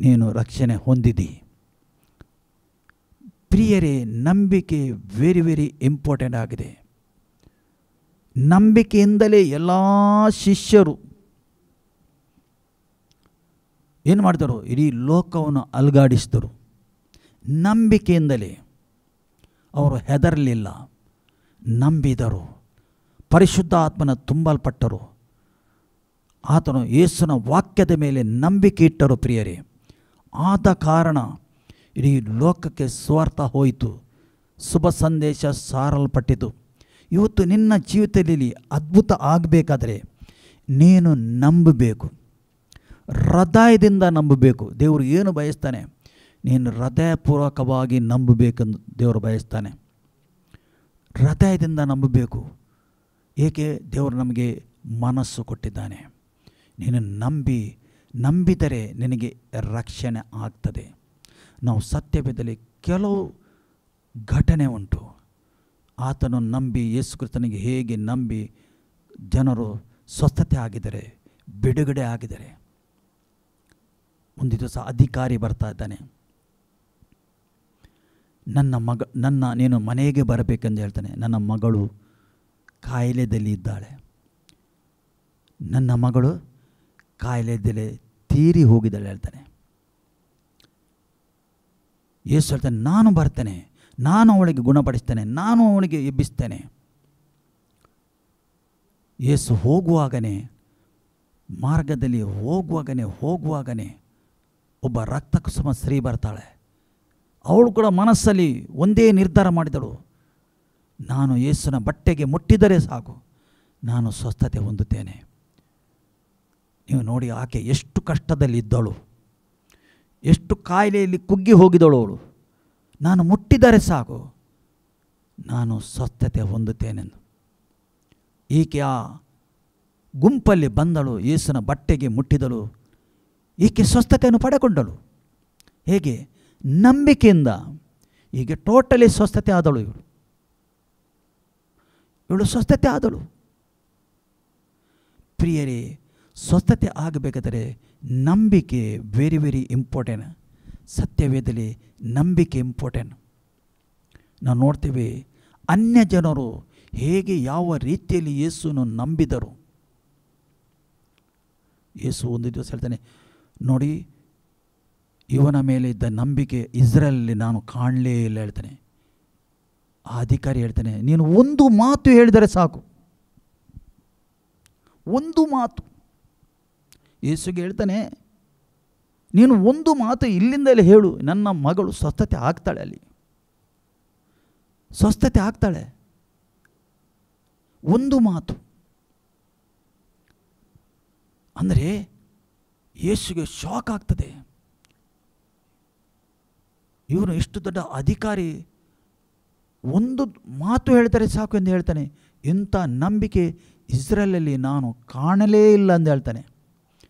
ನೀನು ರಕ್ಷಣೆ ಹೊಂದಿದಿ. ಪ್ರಿಯರೇ, ನಂಬಿಕೆ ವೆರಿ ವೆರಿ ಇಂಪಾರ್ಟೆಂಟ್ ಆಗಿದೆ. ನಂಬಿಕೆಯಿಂದಲೇ ಎಲ್ಲ ಶಿಷ್ಯರು ಏನು ಮಾಡಿದರು? ಇಡೀ ಲೋಕವನ್ನು ಅಲುಗಾಡಿಸಿದರು. ನಂಬಿಕೆಯಿಂದಲೇ ಅವರು ಹೆದರಲಿಲ್ಲ, ನಂಬಿದರು, ಪರಿಶುದ್ಧಾತ್ಮನ ತುಂಬಲ್ಪಟ್ಟರು. ಆತನು ಯೇಸುನ ವಾಕ್ಯದ ಮೇಲೆ ನಂಬಿಕೆ ಇಟ್ಟರು. ಪ್ರಿಯರೇ, ಆದ ಕಾರಣ ಇಡೀ ಲೋಕಕ್ಕೆ ಸ್ವಾರ್ಥ ಹೋಯಿತು, ಶುಭ ಸಂದೇಶ ಸಾರಲ್ಪಟ್ಟಿತು. ಇವತ್ತು ನಿನ್ನ ಜೀವಿತದಲ್ಲಿ ಅದ್ಭುತ ಆಗಬೇಕಾದರೆ ನೀನು ನಂಬಬೇಕು, ಹೃದಯದಿಂದ ನಂಬಬೇಕು. ದೇವರು ಏನು ಬಯಸ್ತಾನೆ? ನೀನು ಹೃದಯಪೂರ್ವಕವಾಗಿ ನಂಬಬೇಕೆಂದು ದೇವರು ಬಯಸ್ತಾನೆ. ಹೃದಯದಿಂದ ನಂಬಬೇಕು. ಏಕೆ? ದೇವರು ನಮಗೆ ಮನಸ್ಸು ಕೊಟ್ಟಿದ್ದಾನೆ. ನೀನು ನಂಬಿದರೆ ನಿನಗೆ ರಕ್ಷಣೆ ಆಗ್ತದೆ. ನಾವು ಸತ್ಯವೇದದಲ್ಲಿ ಕೆಲವು ಘಟನೆ ಉಂಟು. ಆತನು ನಂಬಿ, ಯೇಸು ಕ್ರಿಸ್ತನಿಗೆ ಹೇಗೆ ನಂಬಿ ಜನರು ಸ್ವಸ್ಥತೆ ಆಗಿದ್ದಾರೆ, ಬಿಡುಗಡೆ ಆಗಿದ್ದಾರೆ. ಒಂದು ದಿವಸ ಅಧಿಕಾರಿ ಬರ್ತಾ ಇದ್ದಾನೆ. ನೀನು ಮನೆಗೆ ಬರಬೇಕೆಂದು ಹೇಳ್ತಾನೆ. ನನ್ನ ಮಗಳು ಕಾಯಿಲೆಯಲ್ಲಿ ಇದ್ದಾಳೆ, ನನ್ನ ಮಗಳು ಕಾಯಿಲೆಯಲ್ಲಿ ತೀರಿ ಹೋಗಿದ್ದಾಳೆ ಹೇಳ್ತಾನೆ. ಯೇಸು ಹೇಳ್ತಾನೆ, ನಾನು ಬರ್ತೇನೆ, ನಾನು ಅವಳಿಗೆ ಗುಣಪಡಿಸ್ತೇನೆ, ನಾನು ಅವಳಿಗೆ ಎಬ್ಬಿಸ್ತೇನೆ. ಯೇಸು ಮಾರ್ಗದಲ್ಲಿ ಹೋಗುವಾಗನೇ ಒಬ್ಬ ರಕ್ತ ಕುಸುಮ ಸ್ತ್ರೀ ಬರ್ತಾಳೆ. ಅವಳು ಕೂಡ ಮನಸ್ಸಲ್ಲಿ ಒಂದೇ ನಿರ್ಧಾರ ಮಾಡಿದಳು, ನಾನು ಯೇಸುನ ಬಟ್ಟೆಗೆ ಮುಟ್ಟಿದರೆ ಸಾಕು, ನಾನು ಸ್ವಸ್ಥತೆ ಹೊಂದುತ್ತೇನೆ. ನೀವು ನೋಡಿ, ಆಕೆ ಎಷ್ಟು ಕಷ್ಟದಲ್ಲಿದ್ದಳು, ಎಷ್ಟು ಕಾಯಿಲೆಯಲ್ಲಿ ಕುಗ್ಗಿ ಹೋಗಿದಳು ಅವಳು. ನಾನು ಮುಟ್ಟಿದರೆ ಸಾಕು, ನಾನು ಸ್ವಸ್ಥತೆ ಹೊಂದುತ್ತೇನೆಂದು. ಈಕೆ ಆ ಗುಂಪಲ್ಲಿ ಬಂದಳು, ಯೇಸುನ ಬಟ್ಟೆಗೆ ಮುಟ್ಟಿದಳು, ಈಕೆ ಸ್ವಸ್ಥತೆಯನ್ನು ಪಡೆಕೊಂಡಳು. ಹೇಗೆ? ನಂಬಿಕೆಯಿಂದ. ಈಗ ಟೋಟಲಿ ಸ್ವಸ್ಥತೆ ಆದಳು. ಇವಳು ಸ್ವಸ್ಥತೆ ಆದಳು. ಪ್ರಿಯರೇ, ಸ್ವಸ್ಥತೆ ಆಗಬೇಕಾದರೆ ನಂಬಿಕೆ ವೆರಿ ವೆರಿ ಇಂಪಾರ್ಟೆಂಟ್. ಸತ್ಯವೇದದಲ್ಲಿ ನಂಬಿಕೆ ಇಂಪಾರ್ಟೆಂಟ್. ನಾವು ನೋಡ್ತೇವೆ ಅನ್ಯ ಜನರು ಹೇಗೆ ಯಾವ ರೀತಿಯಲ್ಲಿ ಯೇಸುವನ್ನು ನಂಬಿದರು. ಯೇಸು ಒಂದು ದಿವಸ ಹೇಳ್ತಾನೆ, ನೋಡಿ, ಇವನ ಮೇಲೆ ಇದ್ದ ನಂಬಿಕೆ ಇಸ್ರೇಲಲ್ಲಿ ನಾನು ಕಾಣಲೇ ಇಲ್ಲ ಹೇಳ್ತಾನೆ. ಆ ಅಧಿಕಾರಿ ಹೇಳ್ತಾನೆ, ನೀನು ಒಂದು ಮಾತು ಹೇಳಿದರೆ ಸಾಕು, ಒಂದು ಮಾತು. ಯೇಸುಗೆ ಹೇಳ್ತಾನೆ, ನೀನು ಒಂದು ಮಾತು ಇಲ್ಲಿಂದಲೇ ಹೇಳು, ನನ್ನ ಮಗಳು ಸ್ವಸ್ಥತೆ ಆಗ್ತಾಳೆ, ಅಲ್ಲಿ ಸ್ವಸ್ಥತೆ ಆಗ್ತಾಳೆ. ಒಂದು ಮಾತು ಅಂದರೆ ಯೇಸುಗೆ ಶಾಕ್ ಆಗ್ತದೆ. ಇವನು ಎಷ್ಟು ದೊಡ್ಡ ಅಧಿಕಾರಿ, ಒಂದು ಮಾತು ಹೇಳ್ತಾರೆ ಸಾಕು ಎಂದು ಹೇಳ್ತಾನೆ. ಇಂಥ ನಂಬಿಕೆ ಇಸ್ರೇಲಲ್ಲಿ ನಾನು ಕಾಣಲೇ ಇಲ್ಲ ಎಂದು ಹೇಳ್ತಾನೆ,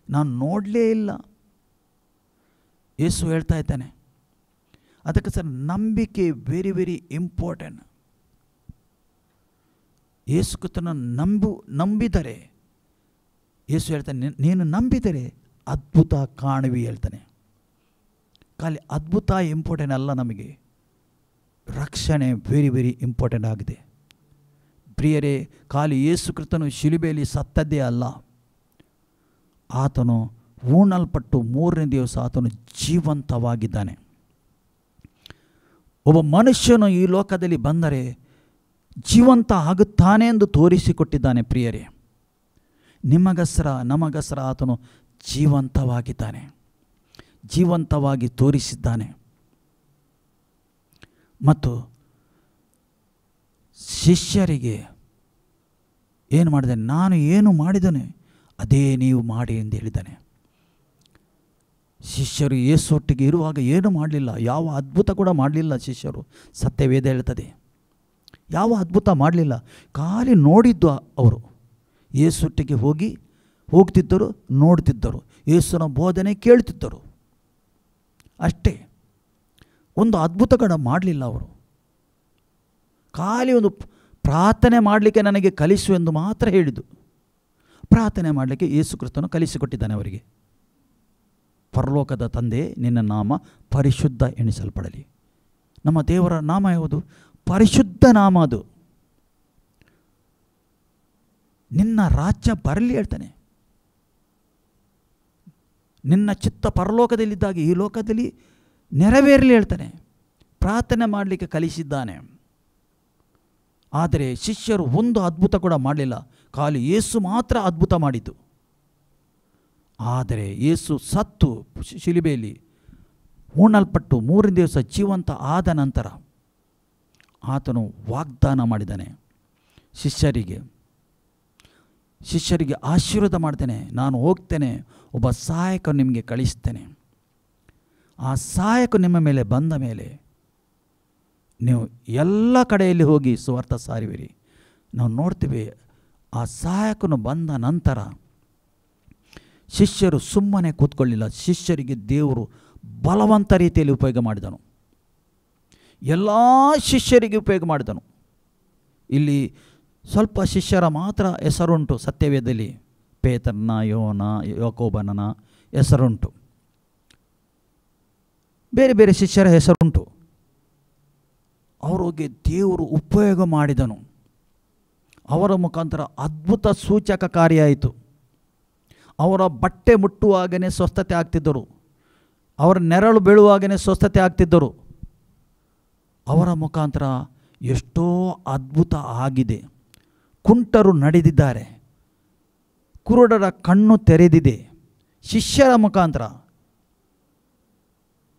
ನಾನು ನೋಡಲೇ ಇಲ್ಲ. ಯೇಸು ಹೇಳ್ತಾ ಇದ್ದಾನೆ. ಅದಕ್ಕೆ ಸರ್, ನಂಬಿಕೆ ವೆರಿ ವೆರಿ ಇಂಪಾರ್ಟೆಂಟ್. ಯೇಸು ಕ್ರಿಸ್ತನನ್ನು ನಂಬಿದರೆ, ಯೇಸು ಹೇಳ್ತಾನೆ, ನೀನು ನಂಬಿದರೆ ಅದ್ಭುತ ಕಾಣುವಿ ಹೇಳ್ತಾನೆ. ಖಾಲಿ ಅದ್ಭುತ ಇಂಪಾರ್ಟೆಂಟ್ ಅಲ್ಲ, ನಮಗೆ ರಕ್ಷಣೆ ವೆರಿ ವೆರಿ ಇಂಪಾರ್ಟೆಂಟ್ ಆಗಿದೆ. ಪ್ರಿಯರೇ, ಖಾಲಿ ಯೇಸು ಕ್ರಿಸ್ತನು ಶಿಲುಬೆಯಲ್ಲಿ ಸತ್ತದ್ದೇ ಅಲ್ಲ, ಆತನು ಹೂಣಲ್ಪಟ್ಟು 3ನೇ ದಿವಸ ಆತನು ಜೀವಂತವಾಗಿದ್ದಾನೆ. ಒಬ್ಬ ಮನುಷ್ಯನು ಈ ಲೋಕದಲ್ಲಿ ಬಂದರೆ ಜೀವಂತ ಆಗುತ್ತಾನೆ ಎಂದು ತೋರಿಸಿಕೊಟ್ಟಿದ್ದಾನೆ. ಪ್ರಿಯರೇ, ನಿಮಗೋಸ್ಕರ ನಮಗೋಸ್ಕರ ಆತನು ಜೀವಂತವಾಗಿದ್ದಾನೆ, ಜೀವಂತವಾಗಿ ತೋರಿಸಿದ್ದಾನೆ. ಮತ್ತು ಶಿಷ್ಯರಿಗೆ ಏನು ಮಾಡಿದ್ದಾನೆ? ನಾನು ಏನು ಮಾಡಿದ್ದೇನೆ ಅದೇ ನೀವು ಮಾಡಿ ಎಂದು ಹೇಳಿದ್ದಾನೆ. ಶಿಷ್ಯರು ಯೇಸೊಟ್ಟಿಗೆ ಇರುವಾಗ ಏನು ಮಾಡಲಿಲ್ಲ, ಯಾವ ಅದ್ಭುತ ಕೂಡ ಮಾಡಲಿಲ್ಲ ಶಿಷ್ಯರು. ಸತ್ಯವೇದ ಹೇಳ್ತದೆ, ಯಾವ ಅದ್ಭುತ ಮಾಡಲಿಲ್ಲ, ಖಾಲಿ ನೋಡಿದ್ದು. ಅವರು ಯೇಸೊಟ್ಟಿಗೆ ಹೋಗ್ತಿದ್ದರು, ನೋಡ್ತಿದ್ದರು, ಯೇಸುನ ಬೋಧನೆ ಕೇಳ್ತಿದ್ದರು, ಅಷ್ಟೇ. ಒಂದು ಅದ್ಭುತಗಳ ಮಾಡಲಿಲ್ಲ ಅವರು. ಖಾಲಿ ಒಂದು ಪ್ರಾರ್ಥನೆ ಮಾಡಲಿಕ್ಕೆ ನನಗೆ ಕಲಿಸು ಎಂದು ಮಾತ್ರ ಹೇಳಿದ್ದು. ಪ್ರಾರ್ಥನೆ ಮಾಡಲಿಕ್ಕೆ ಯೇಸು ಕ್ರಿಸ್ತನು ಕಲಿಸಿಕೊಟ್ಟಿದ್ದಾನೆ ಅವರಿಗೆ. ಪರಲೋಕದ ತಂದೆ, ನಿನ್ನ ನಾಮ ಪರಿಶುದ್ಧ ಎಣಿಸಲ್ಪಡಲಿ. ನಮ್ಮ ದೇವರ ನಾಮ ಯಾವುದು? ಪರಿಶುದ್ಧ ನಾಮ. ಅದು ನಿನ್ನ ರಾಜ್ಯ ಬರಲಿ ಹೇಳ್ತಾನೆ. ನಿನ್ನ ಚಿತ್ತ ಪರಲೋಕದಲ್ಲಿದ್ದಾಗ ಈ ಲೋಕದಲ್ಲಿ ನೆರವೇರಲಿ ಹೇಳ್ತಾನೆ. ಪ್ರಾರ್ಥನೆ ಮಾಡಲಿಕ್ಕೆ ಕಲಿಸಿದ್ದಾನೆ. ಆದರೆ ಶಿಷ್ಯರು ಒಂದು ಅದ್ಭುತ ಕೂಡ ಮಾಡಲಿಲ್ಲ. ಖಾಲಿ ಯೇಸು ಮಾತ್ರ ಅದ್ಭುತ ಮಾಡಿದ್ದು. ಆದರೆ ಯೇಸು ಸತ್ತು ಶಿಲುಬೆಯಲ್ಲಿ ಹೂಣಲ್ಪಟ್ಟು 3 ದಿವಸ ಜೀವಂತ ಆದ ನಂತರ ಆತನು ವಾಗ್ದಾನ ಮಾಡಿದ್ದಾನೆ ಶಿಷ್ಯರಿಗೆ ಆಶೀರ್ವಾದ ಮಾಡ್ತೇನೆ. ನಾನು ಹೋಗ್ತೇನೆ, ಒಬ್ಬ ಸಹಾಯಕ ನಿಮಗೆ ಕಳಿಸ್ತೇನೆ. ಆ ಸಹಾಯಕ ನಿಮ್ಮ ಮೇಲೆ ಬಂದ ಮೇಲೆ ನೀವು ಎಲ್ಲ ಕಡೆಯಲ್ಲಿ ಹೋಗಿ ಸುವಾರ್ಥ ಸಾರುವಿರಿ. ನಾವು ನೋಡ್ತೀವಿ, ಆ ಸಹಾಯಕನು ಬಂದ ನಂತರ ಶಿಷ್ಯರು ಸುಮ್ಮನೆ ಕೂತ್ಕೊಳ್ಳಿಲ್ಲ. ಶಿಷ್ಯರಿಗೆ ದೇವರು ಬಲವಂತ ರೀತಿಯಲ್ಲಿ ಉಪಯೋಗ ಮಾಡಿದನು. ಎಲ್ಲ ಶಿಷ್ಯರಿಗೆ ಉಪಯೋಗ ಮಾಡಿದನು. ಇಲ್ಲಿ ಸ್ವಲ್ಪ ಶಿಷ್ಯರ ಮಾತ್ರ ಹೆಸರುಂಟು ಸತ್ಯವೇದದಲ್ಲಿ. ಪೇತ್ರನ, ಯೋನ, ಯಾಕೋಬನ ಹೆಸರುಂಟು. ಬೇರೆ ಬೇರೆ ಶಿಷ್ಯರ ಹೆಸರುಂಟು. ಅವರಿಗೆ ದೇವರು ಉಪಯೋಗ ಮಾಡಿದನು. ಅವರ ಮುಖಾಂತರ ಅದ್ಭುತ ಸೂಚಕಕಾರಿಯಾಯಿತು. ಅವರ ಬಟ್ಟೆ ಮುಟ್ಟುವಾಗನೇ ಸ್ವಸ್ಥತೆ ಆಗ್ತಿದ್ದರು. ಅವರ ನೆರಳು ಬೀಳುವಾಗನೇ ಸ್ವಸ್ಥತೆ ಆಗ್ತಿದ್ದರು. ಅವರ ಮುಖಾಂತರ ಎಷ್ಟೋ ಅದ್ಭುತ ಆಗಿದೆ. ಕುಂಟರು ನಡೆದಿದ್ದಾರೆ. ಕುರುಡರ ಕಣ್ಣು ತೆರೆದಿದೆ ಶಿಷ್ಯರ ಮುಖಾಂತರ.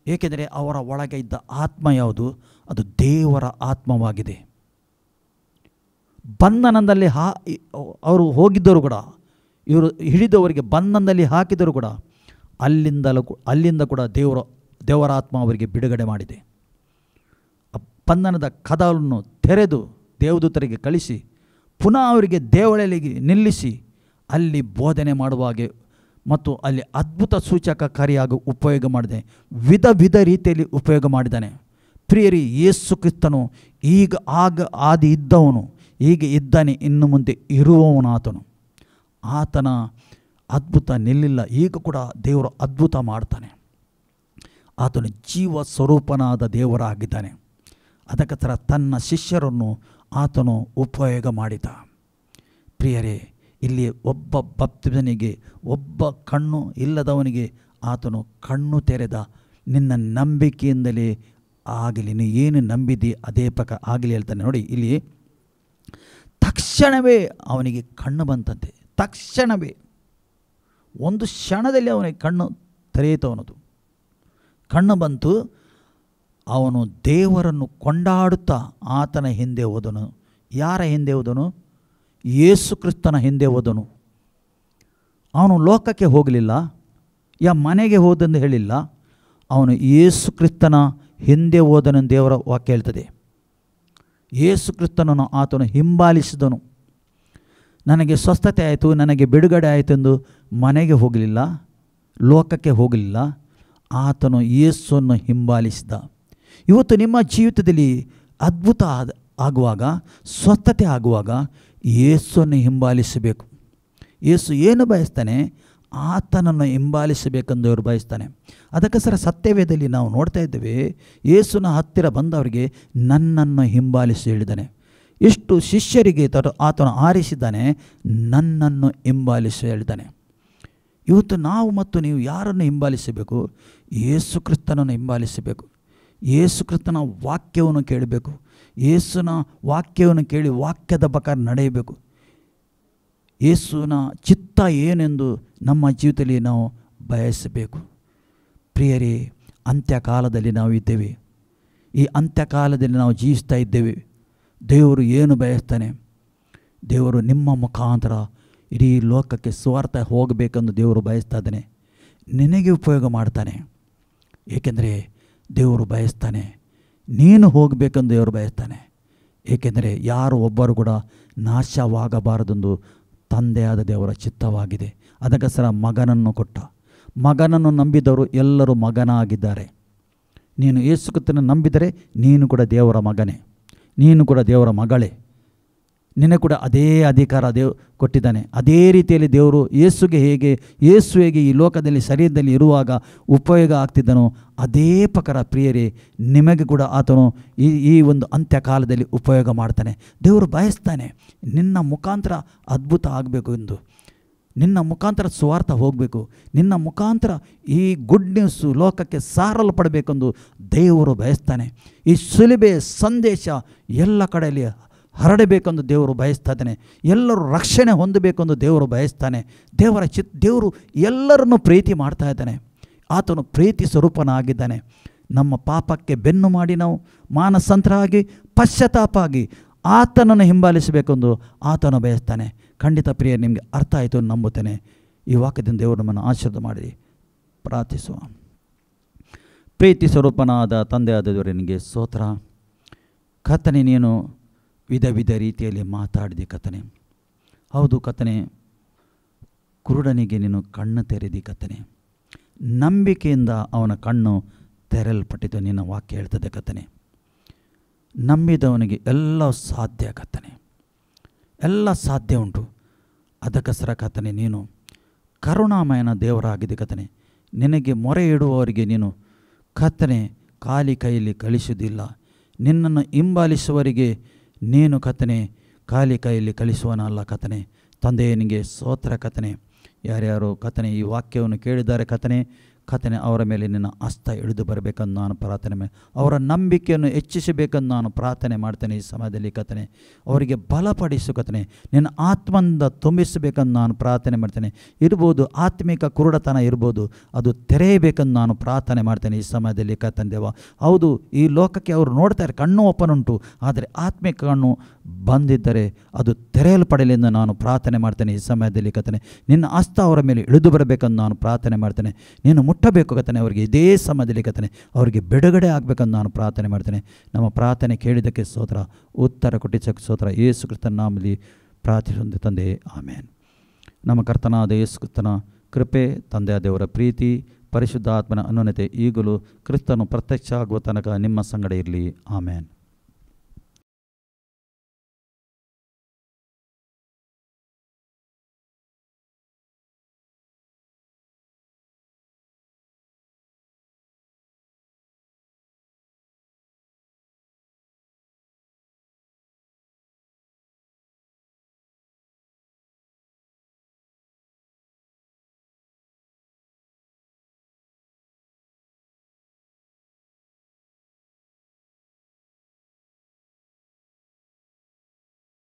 ಏಕೆಂದರೆ ಅವರ ಒಳಗೆ ಇದ್ದ ಆತ್ಮ ಯಾವುದು? ಅದು ದೇವರ ಆತ್ಮವಾಗಿದೆ. ಬಂಧನದಲ್ಲಿ ಅವರು ಹೋಗಿದ್ದರು ಕೂಡ, ಇವರು ಹಿಡಿದವರಿಗೆ ಬಂಧನದಲ್ಲಿ ಹಾಕಿದರೂ ಕೂಡ ಅಲ್ಲಿಂದ ಕೂಡ ದೇವರ ಆತ್ಮ ಅವರಿಗೆ ಬಿಡುಗಡೆ ಮಾಡಿದೆ. ಬಂಧನದ ಕದವನ್ನು ತೆರೆದು ದೇವದೂತರಿಗೆ ಕಳಿಸಿ ಪುನಃ ಅವರಿಗೆ ದೇವಳಲಿಗೆ ನಿಲ್ಲಿಸಿ ಅಲ್ಲಿ ಬೋಧನೆ ಮಾಡುವಾಗೆ ಮತ್ತು ಅಲ್ಲಿ ಅದ್ಭುತ ಸೂಚಕಕಾರಿಯಾಗಿ ಉಪಯೋಗ ಮಾಡಿದೆ. ವಿಧ ರೀತಿಯಲ್ಲಿ ಉಪಯೋಗ ಮಾಡಿದ್ದಾನೆ. ಪ್ರಿಯರಿ, ಯೇಸು ಕ್ರಿಸ್ತನು ಈಗ ಆದಿ ಇದ್ದವನು, ಈಗ ಇದ್ದಾನೆ, ಇನ್ನು ಮುಂದೆ ಇರುವವನು ಆತನು. ಆತನ ಅದ್ಭುತ ನಿಲ್ಲಿಲ್ಲ. ಈಗ ಕೂಡ ದೇವರು ಅದ್ಭುತ ಮಾಡ್ತಾನೆ. ಆತನು ಜೀವ ಸ್ವರೂಪನಾದ ದೇವರಾಗಿದ್ದಾನೆ. ಅದಕ್ಕೋಸ್ಕರ ತನ್ನ ಶಿಷ್ಯರನ್ನು ಆತನು ಉಪಯೋಗ ಮಾಡಿದ. ಪ್ರಿಯರೇ, ಇಲ್ಲಿ ಒಬ್ಬ ಬಪ್ತಿಸನಿಗೆ, ಒಬ್ಬ ಕಣ್ಣು ಇಲ್ಲದವನಿಗೆ ಆತನು ಕಣ್ಣು ತೆರೆದ. ನಿನ್ನ ನಂಬಿಕೆಯಿಂದಲೇ ಆಗಲಿ, ನೀನು ಏನು ನಂಬಿದಿ ಅದೇ ಪ್ರಕಾರ ಆಗಲಿ ಹೇಳ್ತಾನೆ. ನೋಡಿ, ಇಲ್ಲಿ ತಕ್ಷಣವೇ ಅವನಿಗೆ ಕಣ್ಣು ಬಂತಂತೆ. ತಕ್ಷಣವೇ ಒಂದು ಕ್ಷಣದಲ್ಲಿ ಅವನಿಗೆ ಕಣ್ಣು ತೆರೆಯಿತು. ಅವನದು ಕಣ್ಣು ಬಂತು. ಅವನು ದೇವರನ್ನು ಕೊಂಡಾಡುತ್ತಾ ಆತನ ಹಿಂದೆ ಹೋದನು. ಯಾರ ಹಿಂದೆ ಹೋದನು? ಯೇಸು ಕ್ರಿಸ್ತನ ಹಿಂದೆ ಹೋದನು. ಅವನು ಲೋಕಕ್ಕೆ ಹೋಗಲಿಲ್ಲ, ಮನೆಗೆ ಹೋದೆಂದು ಹೇಳಿಲ್ಲ. ಅವನು ಯೇಸು ಕ್ರಿಸ್ತನ ಹಿಂದೆ ಹೋದನೆಂದು ದೇವರ ವಾಕ್ಯ ಹೇಳ್ತದೆ. ಯೇಸು ಕ್ರಿಸ್ತನನ್ನು ಆತನು ಹಿಂಬಾಲಿಸಿದನು. ನನಗೆ ಸ್ವಸ್ಥತೆ ಆಯಿತು, ನನಗೆ ಬಿಡುಗಡೆ ಆಯಿತೆಂದು ಮನೆಗೆ ಹೋಗಲಿಲ್ಲ, ಲೋಕಕ್ಕೆ ಹೋಗಲಿಲ್ಲ. ಆತನು ಯೇಸುವನ್ನು ಹಿಂಬಾಲಿಸಿದ. ಇವತ್ತು ನಿಮ್ಮ ಜೀವಿತದಲ್ಲಿ ಅದ್ಭುತ ಆಗುವಾಗ, ಸ್ವಸ್ಥತೆ ಆಗುವಾಗ ಯೇಸುವನ್ನು ಹಿಂಬಾಲಿಸಬೇಕು. ಯೇಸು ಏನು ಬಯಸ್ತಾನೆ? ಆತನನ್ನು ಹಿಂಬಾಲಿಸಬೇಕೆಂದು ದೇವರು ಬಯಸ್ತಾನೆ. ಅದಕ್ಕೋಸ್ಕರ ಸತ್ಯವೇದದಲ್ಲಿ ನಾವು ನೋಡ್ತಾ ಇದ್ದೇವೆ, ಯೇಸುನ ಹತ್ತಿರ ಬಂದವರಿಗೆ ನನ್ನನ್ನು ಹಿಂಬಾಲಿಸಿ ಹೇಳಿದ್ದಾನೆ. ಎಷ್ಟು ಶಿಷ್ಯರಿಗೆ ಆತನು ಆರಿಸಿದ್ದಾನೆ, ನನ್ನನ್ನು ಹಿಂಬಾಲಿಸಿ ಹೇಳಿದ್ದಾನೆ. ಇವತ್ತು ನಾವು ಮತ್ತು ನೀವು ಯಾರನ್ನು ಹಿಂಬಾಲಿಸಬೇಕು? ಯೇಸು ಕ್ರಿಸ್ತನನ್ನು ಹಿಂಬಾಲಿಸಬೇಕು. ಯೇಸು ಕ್ರಿಸ್ತನ ವಾಕ್ಯವನ್ನು ಕೇಳಬೇಕು. ಯೇಸುನ ವಾಕ್ಯವನ್ನು ಕೇಳಿ ವಾಕ್ಯದ ಪ್ರಕಾರ ನಡೆಯಬೇಕು. ಯೇಸುವಿನ ಚಿತ್ತ ಏನೆಂದು ನಮ್ಮ ಜೀವಿತದಲ್ಲಿ ನಾವು ಬಯಸಬೇಕು. ಪ್ರಿಯರೇ, ಅಂತ್ಯಕಾಲದಲ್ಲಿ ನಾವು ಇದ್ದೇವೆ. ಈ ಅಂತ್ಯಕಾಲದಲ್ಲಿ ನಾವು ಜೀವಿಸ್ತಾ ಇದ್ದೇವೆ. ದೇವರು ಏನು ಬಯಸ್ತಾನೆ? ದೇವರು ನಿಮ್ಮ ಮುಖಾಂತರ ಇಡೀ ಲೋಕಕ್ಕೆ ಸುವಾರ್ತೆ ಹೋಗಬೇಕೆಂದು ದೇವರು ಬಯಸ್ತಾ ಇದ್ದಾನೆ. ನಿನಗೆ ಉಪಯೋಗ ಮಾಡ್ತಾನೆ. ಏಕೆಂದರೆ ದೇವರು ಬಯಸ್ತಾನೆ ನೀನು ಹೋಗಬೇಕೆಂದು ದೇವರು ಬಯಸ್ತಾನೆ. ಏಕೆಂದರೆ ಯಾರು ಒಬ್ಬರು ಕೂಡ ನಾಶವಾಗಬಾರದೆಂದು ತಂದೆಯಾದ ದೇವರ ಚಿತ್ತವಾಗಿದೆ. ಅದಕ್ಕೋಸ್ಕರ ಮಗನನ್ನು ಕೊಟ್ಟ. ಮಗನನ್ನು ನಂಬಿದವರು ಎಲ್ಲರೂ ಮಗನಾಗಿದ್ದಾರೆ. ನೀನು ಯೇಸು ಕ್ರಿಸ್ತನ ನಂಬಿದರೆ ನೀನು ಕೂಡ ದೇವರ ಮಗನೇ, ನೀನು ಕೂಡ ದೇವರ ಮಗಳೇ. ನಿನಗೆ ಕೂಡ ಅದೇ ಅಧಿಕಾರ ಕೊಟ್ಟಿದ್ದಾನೆ. ಅದೇ ರೀತಿಯಲ್ಲಿ ದೇವರು ಯೇಸು ಹೇಗೆ ಈ ಲೋಕದಲ್ಲಿ ಶರೀರದಲ್ಲಿ ಇರುವಾಗ ಉಪಯೋಗ ಆಗ್ತಿದ್ದನೋ ಅದೇ ಪ್ರಕಾರ ಪ್ರಿಯರೇ ನಿಮಗೆ ಕೂಡ ಆತನು ಈ ಒಂದು ಅಂತ್ಯಕಾಲದಲ್ಲಿ ಉಪಯೋಗ ಮಾಡ್ತಾನೆ. ದೇವರು ಬಯಸ್ತಾನೆ ನಿನ್ನ ಮುಖಾಂತರ ಅದ್ಭುತ ಆಗಬೇಕು ಎಂದು, ನಿನ್ನ ಮುಖಾಂತರ ಸುವಾರ್ಥ ಹೋಗಬೇಕು, ನಿನ್ನ ಮುಖಾಂತರ ಈ ಗುಡ್ ನ್ಯೂಸು ಲೋಕಕ್ಕೆ ಸಾರಲ್ಪಡಬೇಕೆಂದು ದೇವರು ಬಯಸ್ತಾನೆ. ಈ ಶಿಲುಬೆ ಸಂದೇಶ ಎಲ್ಲ ಕಡೆಯಲ್ಲಿ ಹರಡಬೇಕೆಂದು ದೇವರು ಬಯಸ್ತಾ ಇದ್ದಾನೆ. ಎಲ್ಲರೂ ರಕ್ಷಣೆ ಹೊಂದಬೇಕೆಂದು ದೇವರು ಬಯಸ್ತಾನೆ. ದೇವರು ಎಲ್ಲರನ್ನು ಪ್ರೀತಿ ಮಾಡ್ತಾ ಇದ್ದಾನೆ. ಆತನು ಪ್ರೀತಿ ಸ್ವರೂಪನಾಗಿದ್ದಾನೆ. ನಮ್ಮ ಪಾಪಕ್ಕೆ ಬೆನ್ನು ಮಾಡಿ ನಾವು ಮಾನಸಾಂತರವಾಗಿ ಪಶ್ಚಾತ್ತಾಪ ಆಗಿ ಆತನನ್ನು ಹಿಂಬಾಲಿಸಬೇಕೆಂದು ಆತನು ಬಯಸ್ತಾನೆ. ಖಂಡಿತ ಪ್ರಿಯ ನಿಮಗೆ ಅರ್ಥ ಆಯಿತು ನಂಬುತ್ತೇನೆ. ಈ ವಾಕ್ಯದಿಂದ ದೇವರು ನಮ್ಮನ್ನು ಆಶೀರ್ವಾದ ಮಾಡಿ ಪ್ರಾರ್ಥಿಸುವ. ಪ್ರೀತಿ ಸ್ವರೂಪನಾದ ತಂದೆಯಾದ ದೇವರೇ ನಿನಗೆ ಸ್ತೋತ್ರ. ಕರ್ತನೇ, ನೀನು ವಿಧ ವಿಧ ರೀತಿಯಲ್ಲಿ ಮಾತಾಡಿದೆ ಕರ್ತನೇ. ಹೌದು ಕರ್ತನೇ, ಕುರುಡನಿಗೆ ನೀನು ಕಣ್ಣು ತೆರೆದಿ ಕರ್ತನೇ. ನಂಬಿಕೆಯಿಂದ ಅವನ ಕಣ್ಣು ತೆರೆಯಲ್ಪಟ್ಟಿತು. ನಿನ್ನ ವಾಕ್ಯ ಹೇಳ್ತದೆ ಕರ್ತನೇ. ನಂಬಿದವನಿಗೆ ಎಲ್ಲ ಸಾಧ್ಯ ಕರ್ತನೇ, ಎಲ್ಲ ಸಾಧ್ಯ ಉಂಟು. ಅದಕ್ಕೋಸ್ಕರ ಕರ್ತನೇ ನೀನು ಕರುಣಾಮಯನ ದೇವರಾಗಿದೆ ಕರ್ತನೇ. ನಿನಗೆ ಮೊರೆ ಇಡುವವರಿಗೆ ನೀನು ಕರ್ತನೇ ಖಾಲಿ ಕೈಯಲ್ಲಿ ಕಳಿಸುವುದಿಲ್ಲ. ನಿನ್ನನ್ನು ಹಿಂಬಾಲಿಸುವವರಿಗೆ ನೀನು ಕರ್ತನೇ ಖಾಲಿ ಕೈಯಲ್ಲಿ ಕಳಿಸುವನಲ್ಲ ಕರ್ತನೇ. ತಂದೆಯೇ ನಿನಗೆ ಸ್ತೋತ್ರ ಕರ್ತನೇ. ಯಾರ್ಯಾರು ಕರ್ತನೇ ಈ ವಾಕ್ಯವನ್ನು ಕೇಳಿದ್ದಾರೆ ಕರ್ತನೇ, ಅವರ ಮೇಲೆ ನಿನ್ನ ಹಸ್ತ ಇಳಿದು ಬರಬೇಕಂದು ನಾನು ಪ್ರಾರ್ಥನೆ ಮಾಡಿ ಅವರ ನಂಬಿಕೆಯನ್ನು ಹೆಚ್ಚಿಸಬೇಕಂದು ನಾನು ಪ್ರಾರ್ಥನೆ ಮಾಡ್ತೇನೆ. ಈ ಸಮಯದಲ್ಲಿ ಕರ್ತನೇ ಅವರಿಗೆ ಬಲಪಡಿಸು ಕರ್ತನೇ, ನಿನ್ನ ಆತ್ಮದಿಂದ ತುಂಬಿಸಬೇಕಂದು ನಾನು ಪ್ರಾರ್ಥನೆ ಮಾಡ್ತೇನೆ. ಇರ್ಬೋದು ಆತ್ಮಿಕ ಕುರುಡತನ ಇರ್ಬೋದು, ಅದು ತೆರೆಯಬೇಕಂದು ನಾನು ಪ್ರಾರ್ಥನೆ ಮಾಡ್ತೇನೆ ಈ ಸಮಯದಲ್ಲಿ ಕರ್ತನೇ ದೇವ. ಹೌದು, ಈ ಲೋಕಕ್ಕೆ ಅವರು ನೋಡ್ತಾರೆ, ಕಣ್ಣು ಓಪನುಂಟು, ಆದರೆ ಆತ್ಮಿಕ ಕಣ್ಣು ಬಂದಿದ್ದರೆ ಅದು ತೆರೆಯಲ್ಪಡಲೆಂದು ನಾನು ಪ್ರಾರ್ಥನೆ ಮಾಡ್ತೇನೆ ಈ ಸಮಯದಲ್ಲಿ ಕರ್ತನೇ. ನಿನ್ನ ಹಸ್ತ ಅವರ ಮೇಲೆ ಇಳಿದು ಬರಬೇಕಂದು ನಾನು ಪ್ರಾರ್ಥನೆ ಮಾಡ್ತೇನೆ. ನೀನು ಮುಟ್ಟಬೇಕು ಕರ್ತನೇ ಅವರಿಗೆ ಇದೇ ಸಮಯದಲ್ಲಿ ಕರ್ತನೇ, ಅವರಿಗೆ ಬಿಡುಗಡೆ ಆಗಬೇಕಂದು ನಾನು ಪ್ರಾರ್ಥನೆ ಮಾಡ್ತೇನೆ. ನಮ್ಮ ಪ್ರಾರ್ಥನೆ ಕೇಳಿದ್ದಕ್ಕೆ ಸ್ತೋತ್ರ, ಉತ್ತರ ಕೊಟ್ಟಿದ್ದಕ್ಕೆ ಸ್ತೋತ್ರ. ಯೇಸು ಕ್ರಿಸ್ತನ ನಾಮದಲ್ಲಿ ಪ್ರಾರ್ಥಿಸುವಂತೆ ತಂದೆ, ಆಮೇನ್. ನಮ್ಮ ಕರ್ತನಾದ ಯೇಸು ಕ್ರಿಸ್ತನ ಕೃಪೆ, ತಂದೆಯ ದೇವರ ಪ್ರೀತಿ, ಪರಿಶುದ್ಧಾತ್ಮನ ಅನ್ಯೋನ್ಯತೆ ಈಗಲೂ ಕ್ರಿಸ್ತನು ಪ್ರತ್ಯಕ್ಷ ಆಗುವ ತನಕ ನಿಮ್ಮ ಸಂಗಡ ಇರಲಿ. ಆಮೇನ್.